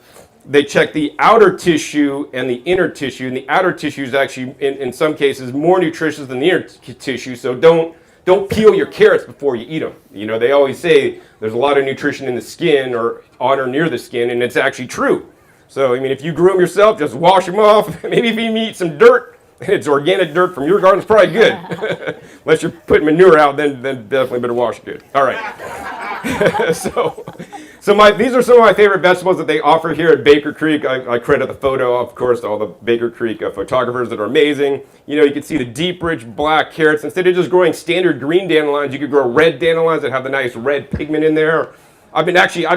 they check the outer tissue and the inner tissue. And the outer tissue is actually, in some cases, more nutritious than the inner tissue. So don't peel your carrots before you eat them. They always say there's a lot of nutrition in the skin or on or near the skin, and it's actually true. So, I mean, if you grew them yourself, just wash them off. Maybe if you eat some dirt, and it's organic dirt from your garden, it's probably good. Unless you're putting manure out, then definitely better wash it good. All right. So these are some of my favorite vegetables that they offer here at Baker Creek. I credit the photo, of course, to all the Baker Creek photographers that are amazing. You can see the deep, rich black carrots. Instead of just growing standard green dandelions, you could grow red dandelions that have the nice red pigment in there. I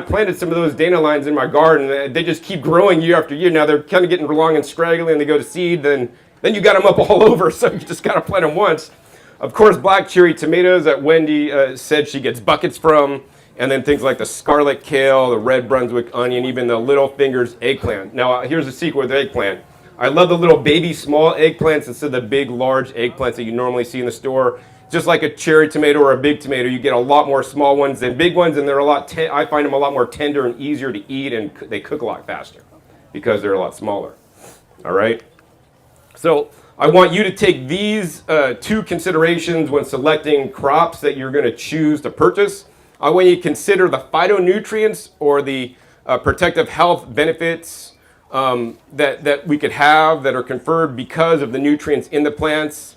planted some of those dandelions in my garden. They just keep growing year after year. Now they're kind of getting long and scraggly, and they go to seed. Then you got them up all over, so you just got to plant them once. Of course, black cherry tomatoes that Wendy said she gets buckets from, and then things like the scarlet kale, the red Brunswick onion, even the little fingers eggplant. Now, here's the secret with eggplant. I love the little baby small eggplants instead of the big, large eggplants that you normally see in the store. Just like a cherry tomato or a big tomato, you get a lot more small ones than big ones, and they're I find them a lot more tender and easier to eat, and they cook a lot faster because they're a lot smaller. All right? So I want you to take these 2 considerations when selecting crops that you're going to choose to purchase. I want you to consider the phytonutrients or the protective health benefits that we could have that are conferred because of the nutrients in the plants.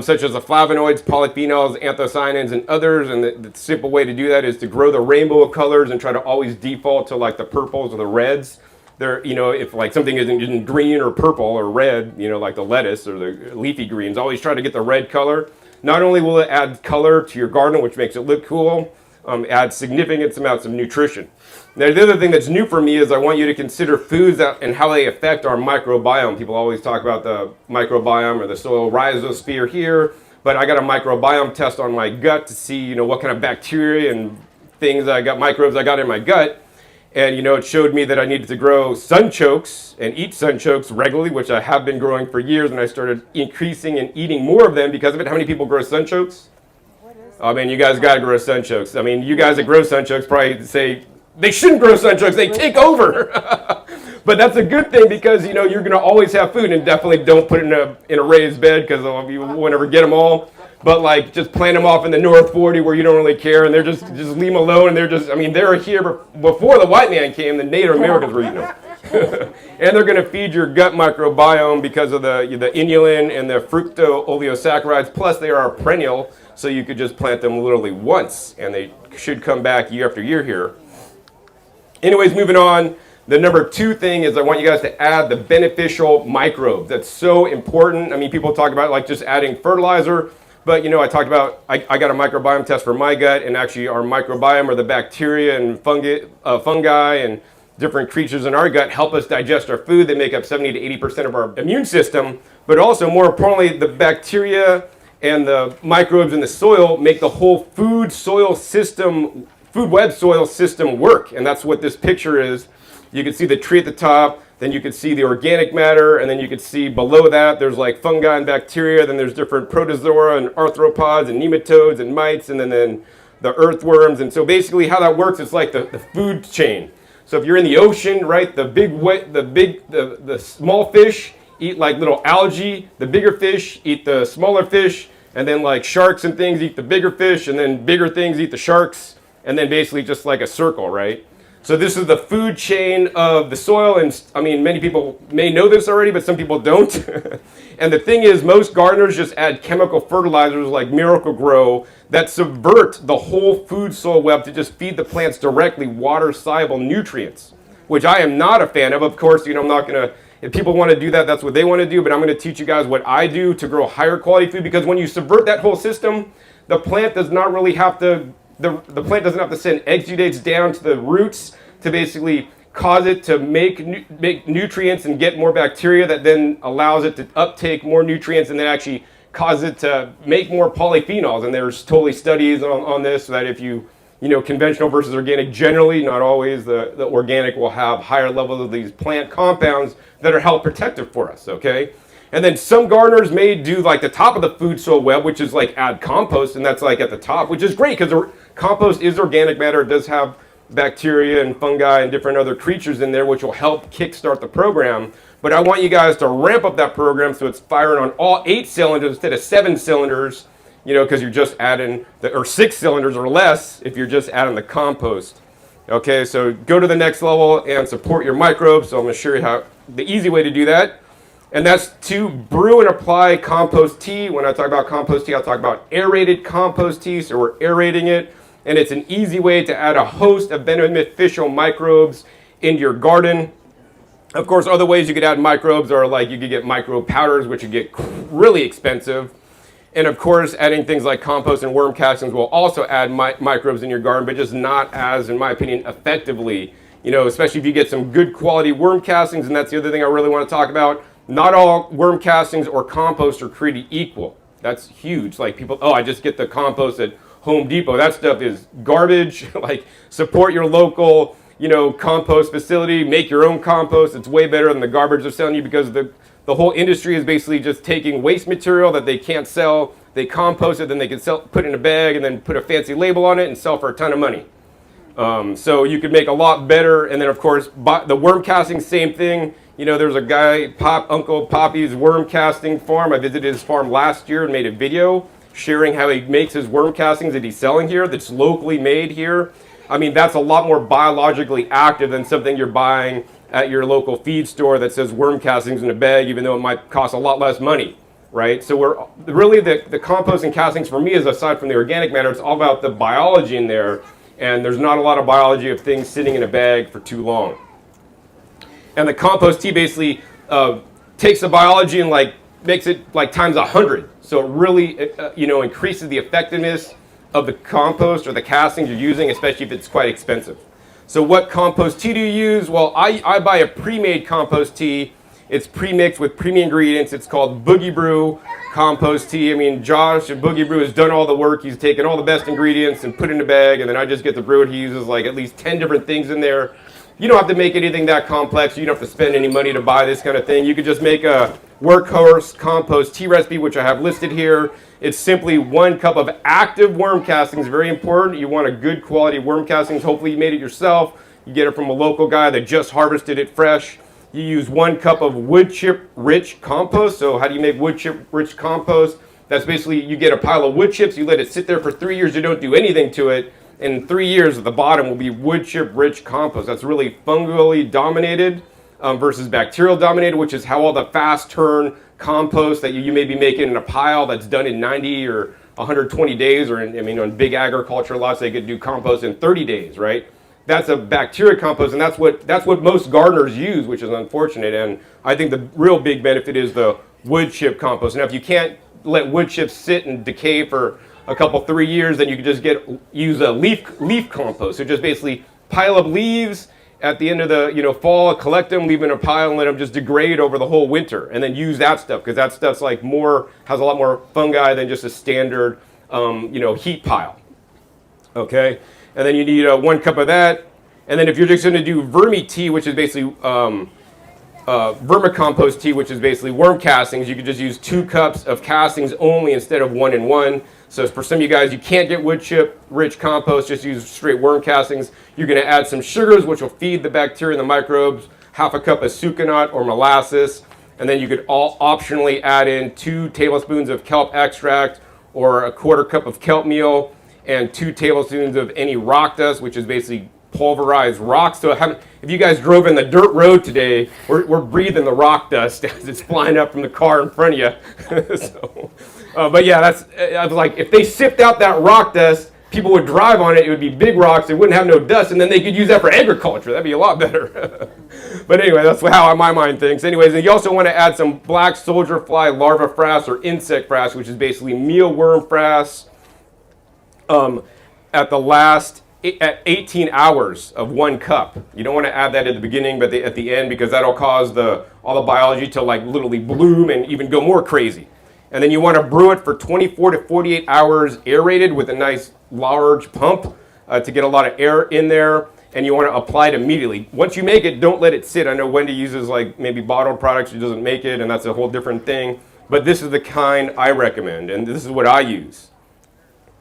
Such as the flavonoids, polyphenols, anthocyanins, and others. And the simple way to do that is to grow the rainbow of colors and try to always default to like the purples or the reds. If like something isn't green or purple or red, like the lettuce or the leafy greens, always try to get the red color. Not only will it add color to your garden, which makes it look cool, add significant amounts of nutrition. Now, the other thing that's new for me is I want you to consider foods and how they affect our microbiome. People always talk about the microbiome or the soil rhizosphere here, but I got a microbiome test on my gut to see, what kind of bacteria and things microbes I got in my gut. And, it showed me that I needed to grow sunchokes and eat sunchokes regularly, which I have been growing for years, and I started increasing and eating more of them because of it. How many people grow sunchokes? I mean, you guys got to grow sunchokes. I mean, you guys that grow sunchokes probably say, they shouldn't grow sunchokes, they take over. But that's a good thing because, you're going to always have food, and definitely don't put it in a raised bed because you won't ever get them all. But just plant them off in the North 40 where you don't really care, and they're just leave them alone, and they're here before the white man came, the Native Americans were eating them. And they're going to feed your gut microbiome because of the inulin and the fructooligosaccharides, plus they are perennial, so you could just plant them literally once, and they should come back year after year here. Anyways, moving on, the number 2 thing is I want you guys to add the beneficial microbes. That's so important. I mean, people talk about just adding fertilizer, But you know, I talked about, I got a microbiome test for my gut, and actually our microbiome, or the bacteria and fungi and different creatures in our gut, help us digest our food. They make up 70 to 80% of our immune system. But also, more importantly, the bacteria and the microbes in the soil make the whole food web soil system work. And that's what this picture is. You can see the tree at the top, then you can see the organic matter, and then you can see below that there's like fungi and bacteria, then there's different protozoa and arthropods and nematodes and mites, and then the earthworms. And so basically how that works, it's like the food chain. So if you're in the ocean, right, the small fish eat like little algae, the bigger fish eat the smaller fish, and then like sharks and things eat the bigger fish, and then bigger things eat the sharks, and then basically just like a circle, right? So this is the food chain of the soil, and I mean, many people may know this already, but some people don't. And the thing is, most gardeners just add chemical fertilizers like Miracle-Gro that subvert the whole food soil web to just feed the plants directly water-soluble nutrients, which I am not a fan of. Of course, you know, I'm not going to, if people want to do that, that's what they want to do, but I'm going to teach you guys what I do to grow higher quality food, because when you subvert that whole system, the plant does not really have to the plant doesn't have to send exudates down to the roots to basically cause it to make nutrients and get more bacteria that then allows it to uptake more nutrients and then actually cause it to make more polyphenols. And there's totally studies on this, so that if you know, conventional versus organic, generally, not always, the organic will have higher levels of these plant compounds that are health protective for us, okay? And then some gardeners may do like the top of the food soil web, which is like add compost, and that's like at the top, which is great because compost is organic matter. It does have bacteria and fungi and different other creatures in there, which will help kickstart the program. But I want you guys to ramp up that program so it's firing on all 8 cylinders instead of 7 cylinders, you know, because you're just adding, or 6 cylinders or less if you're just adding the compost. Okay, so go to the next level and support your microbes. So I'm going to show you how the easy way to do that. And that's to brew and apply compost tea. When I talk about compost tea, I'll talk about aerated compost tea. So we're aerating it. And it's an easy way to add a host of beneficial microbes into your garden. Of course, other ways you could add microbes are like you could get microbe powders, which would get really expensive. And of course, adding things like compost and worm castings will also add microbes in your garden, but just not as, in my opinion, effectively. You know, especially if you get some good quality worm castings, and that's the other thing I really want to talk about. Not all worm castings or compost are created equal. That's huge. Like people, oh, I just get the compost at Home Depot. That stuff is garbage. Like, support your local, you know, compost facility. Make your own compost. It's way better than the garbage they're selling you, because the whole industry is basically just taking waste material that they can't sell. They compost it, then they can sell, put it in a bag, and then put a fancy label on it and sell for a ton of money. So you could make a lot better. And then, of course, the worm casting, same thing. You know, there's a guy, Uncle Poppy's worm casting farm. I visited his farm last year and made a video sharing how he makes his worm castings that he's selling here, that's locally made here. I mean, that's a lot more biologically active than something you're buying at your local feed store that says worm castings in a bag, even though it might cost a lot less money, right? So we're really, the compost and castings for me is, aside from the organic matter, it's all about the biology in there. And there's not a lot of biology of things sitting in a bag for too long. And the compost tea basically takes the biology and like makes it like times 100. So it really, you know, increases the effectiveness of the compost or the castings you're using, especially if it's quite expensive. So what compost tea do you use? Well, I buy a pre-made compost tea. It's pre-mixed with premium ingredients. It's called Boogie Brew compost tea. I mean, Josh at Boogie Brew has done all the work. He's taken all the best ingredients and put it in a bag, and then I just get to brew it. He uses like at least 10 different things in there. You don't have to make anything that complex. You don't have to spend any money to buy this kind of thing. You could just make a workhorse compost tea recipe, which I have listed here. It's simply 1 cup of active worm castings. Very important. You want a good quality worm castings. Hopefully you made it yourself. You get it from a local guy that just harvested it fresh. You use 1 cup of wood chip rich compost. So how do you make wood chip rich compost? That's basically, you get a pile of wood chips, you let it sit there for 3 years, you don't do anything to it. In 3 years, at the bottom will be wood chip rich compost. That's really fungally dominated versus bacterial dominated, which is how all the fast turn compost that you may be making in a pile that's done in 90 or 120 days, or on big agriculture lots, they could do compost in 30 days, right? That's a bacteria compost, and that's what most gardeners use, which is unfortunate. And I think the real big benefit is the wood chip compost. Now, if you can't let wood chips sit and decay for a couple, 3 years, then you can just use a leaf compost. So just basically pile up leaves at the end of the fall, collect them, leave them in a pile, and let them just degrade over the whole winter, and then use that stuff, because that stuff's like has a lot more fungi than just a standard heat pile. Okay, and then you need 1 cup of that, and then if you're just going to do vermi tea, which is basically vermicompost tea, which is basically worm castings, you could just use 2 cups of castings only instead of 1 and 1. So for some of you guys, you can't get wood chip rich compost, just use straight worm castings. You're going to add some sugars, which will feed the bacteria and the microbes, 1/2 cup of sucanat or molasses, and then you could all optionally add in 2 tablespoons of kelp extract or 1/4 cup of kelp meal and 2 tablespoons of any rock dust, which is basically pulverized rocks. So if you guys drove in the dirt road today, we're breathing the rock dust as it's flying up from the car in front of you. But yeah, I was like, if they sipped out that rock dust, people would drive on it. It would be big rocks. It wouldn't have no dust, and then they could use that for agriculture. That'd be a lot better. But anyway, that's how my mind thinks. Anyways, and you also want to add some black soldier fly larva frass or insect frass, which is basically mealworm frass. At 18 hours of 1 cup. You don't want to add that at the beginning, but at the end, because that'll cause all the biology to like literally bloom and even go more crazy. And then you want to brew it for 24 to 48 hours aerated with a nice large pump to get a lot of air in there. And you want to apply it immediately. Once you make it, don't let it sit. I know Wendy uses like maybe bottled products. She doesn't make it, and that's a whole different thing. But this is the kind I recommend, and this is what I use.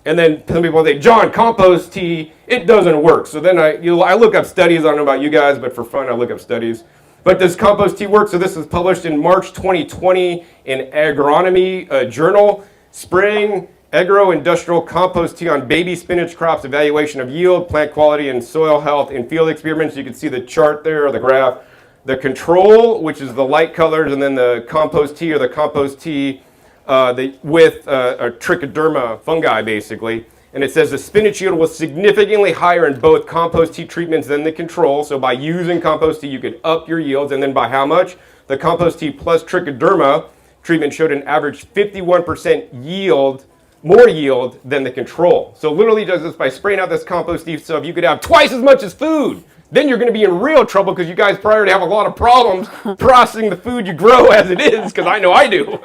And then some people say, John, compost tea, it doesn't work. So then I look up studies. I don't know about you guys, but for fun, I look up studies. But does compost tea work? So this is published in March 2020 in Agronomy Journal. Spraying agro-industrial compost tea on baby spinach crops, evaluation of yield, plant quality, and soil health in field experiments. You can see the chart there, or the graph. The control, which is the light colors, and then the compost tea, or the compost tea with a trichoderma fungi, basically. And it says the spinach yield was significantly higher in both compost tea treatments than the control. So by using compost tea, you could up your yields. And then by how much? The compost tea plus trichoderma treatment showed an average 51% yield, more yield than the control. So literally does this by spraying out this compost tea stuff, you could have twice as much as food. Then you're going to be in real trouble, because you guys probably already have a lot of problems processing the food you grow as it is, because I know I do.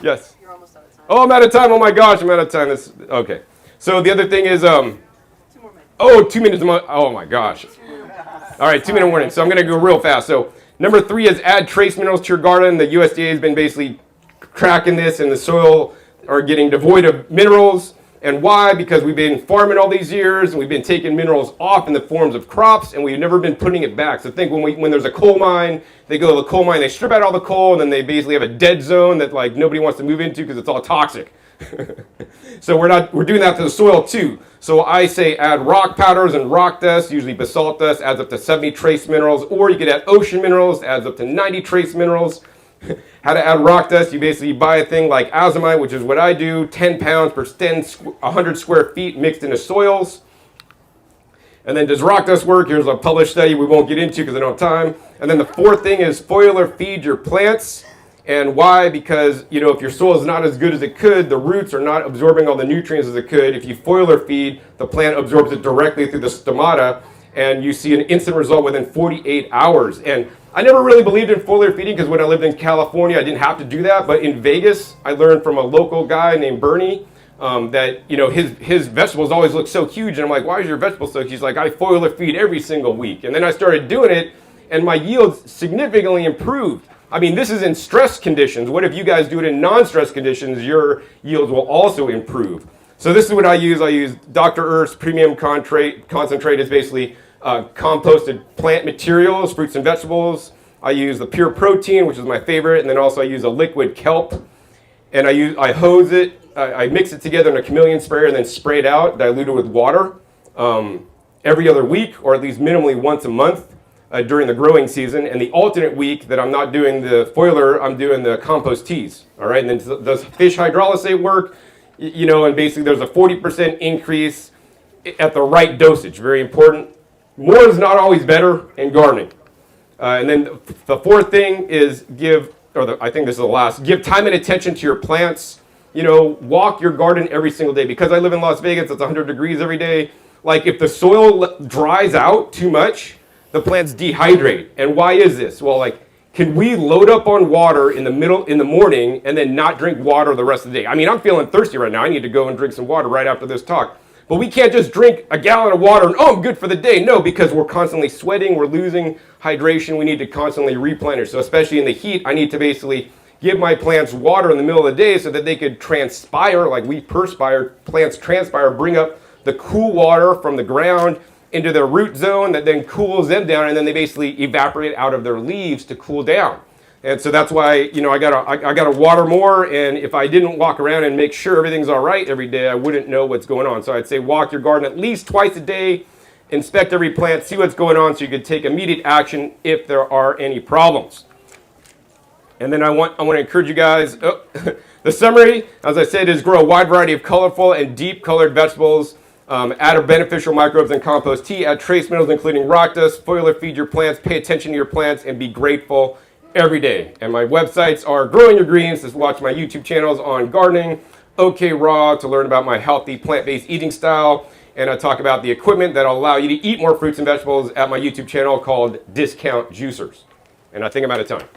Yes. You're almost out of time. Oh, I'm out of time. Oh my gosh, I'm out of time. Okay. So the other thing is, 2 more minutes. oh, 2 minutes. Oh my gosh. All right, 2 minute warning. So I'm going to go real fast. So number 3 is add trace minerals to your garden. The USDA has been basically tracking this, and the soil are getting devoid of minerals. And why? Because we've been farming all these years, and we've been taking minerals off in the forms of crops, and we've never been putting it back. So think when there's a coal mine, they go to the coal mine, they strip out all the coal, and then they basically have a dead zone that like nobody wants to move into because it's all toxic. So we're doing that to the soil too. So I say add rock powders and rock dust, usually basalt dust, adds up to 70 trace minerals, or you could add ocean minerals, adds up to 90 trace minerals. How to add rock dust? You basically buy a thing like azomite, which is what I do, 10 pounds per 100 square feet mixed into soils. And then does rock dust work? Here's a published study we won't get into because I don't have time. And then the 4th thing is foliar feed your plants. And why? Because if your soil is not as good as it could, the roots are not absorbing all the nutrients as it could. If you foliar feed, the plant absorbs it directly through the stomata, and you see an instant result within 48 hours. And I never really believed in foliar feeding, because when I lived in California, I didn't have to do that. But in Vegas, I learned from a local guy named Bernie that his vegetables always look so huge. And I'm like, why is your vegetable so huge? He's like, I foliar feed every single week. And then I started doing it, and my yields significantly improved. I mean, this is in stress conditions. What if you guys do it in non-stress conditions? Your yields will also improve. So this is what I use. I use Dr. Earth's Premium Concentrate. It's basically composted plant materials, fruits and vegetables. I use the pure protein, which is my favorite, and then also I use a liquid kelp. And I hose it, I mix it together in a chameleon sprayer and then spray it out, diluted with water every other week, or at least minimally once a month during the growing season. And the alternate week that I'm not doing the foliar, I'm doing the compost teas. All right, and then does fish hydrolysate work? And basically there's a 40% increase at the right dosage. Very important. More is not always better in gardening. And then the 4th thing is I think this is the last. Give time and attention to your plants. You know, walk your garden every single day. Because I live in Las Vegas, it's 100 degrees every day. Like if the soil dries out too much, the plants dehydrate. And why is this? Well, like, can we load up on water in the morning and then not drink water the rest of the day? I mean, I'm feeling thirsty right now. I need to go and drink some water right after this talk. But we can't just drink a gallon of water and, oh, I'm good for the day. No, because we're constantly sweating, we're losing hydration, we need to constantly replenish. So especially in the heat, I need to basically give my plants water in the middle of the day so that they could transpire, like we perspire, plants transpire, bring up the cool water from the ground into their root zone that then cools them down, and then they basically evaporate out of their leaves to cool down. And so that's why, you know, I gotta water more, and if I didn't walk around and make sure everything's all right every day, I wouldn't know what's going on. So I'd say walk your garden at least twice a day, inspect every plant, see what's going on so you could take immediate action if there are any problems. And then I want to encourage you guys, the summary, as I said, is grow a wide variety of colorful and deep colored vegetables, add beneficial microbes and compost tea, add trace minerals including rock dust, foliar feed your plants, pay attention to your plants, and be grateful every day. And my websites are Growing Your Greens to watch my YouTube channels on gardening, OK Raw to learn about my healthy plant-based eating style, and I talk about the equipment that will allow you to eat more fruits and vegetables at my YouTube channel called Discount Juicers. And I think I'm out of time.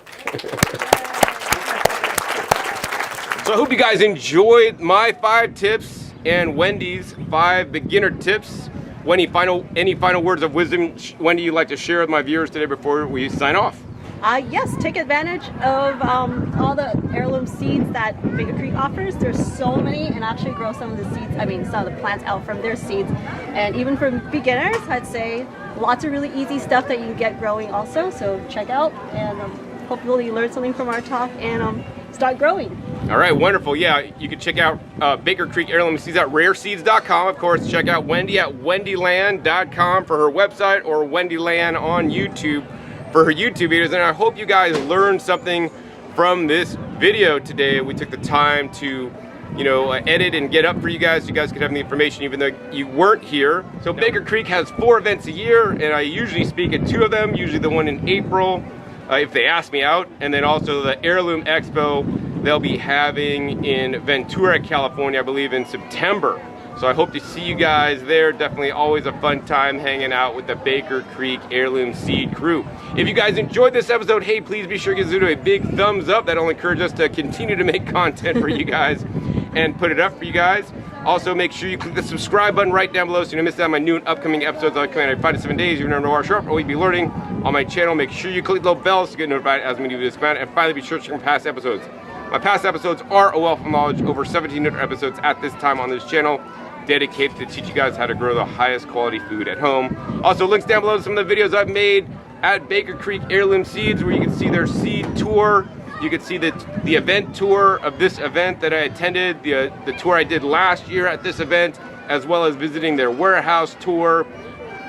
So I hope you guys enjoyed my 5 tips and Wendy's 5 beginner tips. Any final words of wisdom, Wendy, you'd like to share with my viewers today before we sign off? Yes, take advantage of all the heirloom seeds that Baker Creek offers. There's so many, and actually grow some of the seeds, some of the plants out from their seeds. And even for beginners, I'd say lots of really easy stuff that you can get growing also. So check out, and hopefully you learned something from our talk and start growing. All right, wonderful. Yeah, you can check out Baker Creek Heirloom Seeds at rareseeds.com. Of course, check out Wendy at wendyland.com for her website, or Wendy Land on YouTube for her YouTube videos. And I hope you guys learned something from this video today. We took the time to, you know, edit and get up for you guys so you guys could have the information even though you weren't here. So Baker Creek has 4 events a year, and I usually speak at 2 of them, usually the one in April if they ask me out, and then also the Heirloom Expo they'll be having in Ventura, California, I believe in September. So I hope to see you guys there. Definitely always a fun time hanging out with the Baker Creek Heirloom Seed crew. If you guys enjoyed this episode, hey, please be sure to give it a big thumbs up. That'll encourage us to continue to make content for you guys and put it up for you guys. Also, make sure you click the subscribe button right down below so you don't miss out on my new and upcoming episodes. I'll come in every 5 to 7 days. You never know where I show up or you'll be learning on my channel. Make sure you click the little bell to get notified as many videos come out. And finally, be sure to check my past episodes. My past episodes are a wealth of knowledge, over 1,700 episodes at this time on this channel, dedicated to teach you guys how to grow the highest quality food at home. Also, links down below to some of the videos I've made at Baker Creek Heirloom Seeds, where you can see their seed tour. You can see the event tour of this event that I attended, the tour I did last year at this event, as well as visiting their warehouse tour.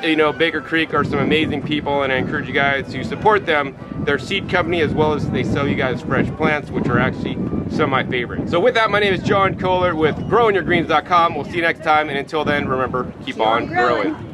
You know, Baker Creek are some amazing people, and I encourage you guys to support them. Their seed company, as well as they sell you guys fresh plants, which are actually some of my favorites. So with that, my name is John Kohler with growingyourgreens.com. We'll see you next time, and until then, remember, keep on growing.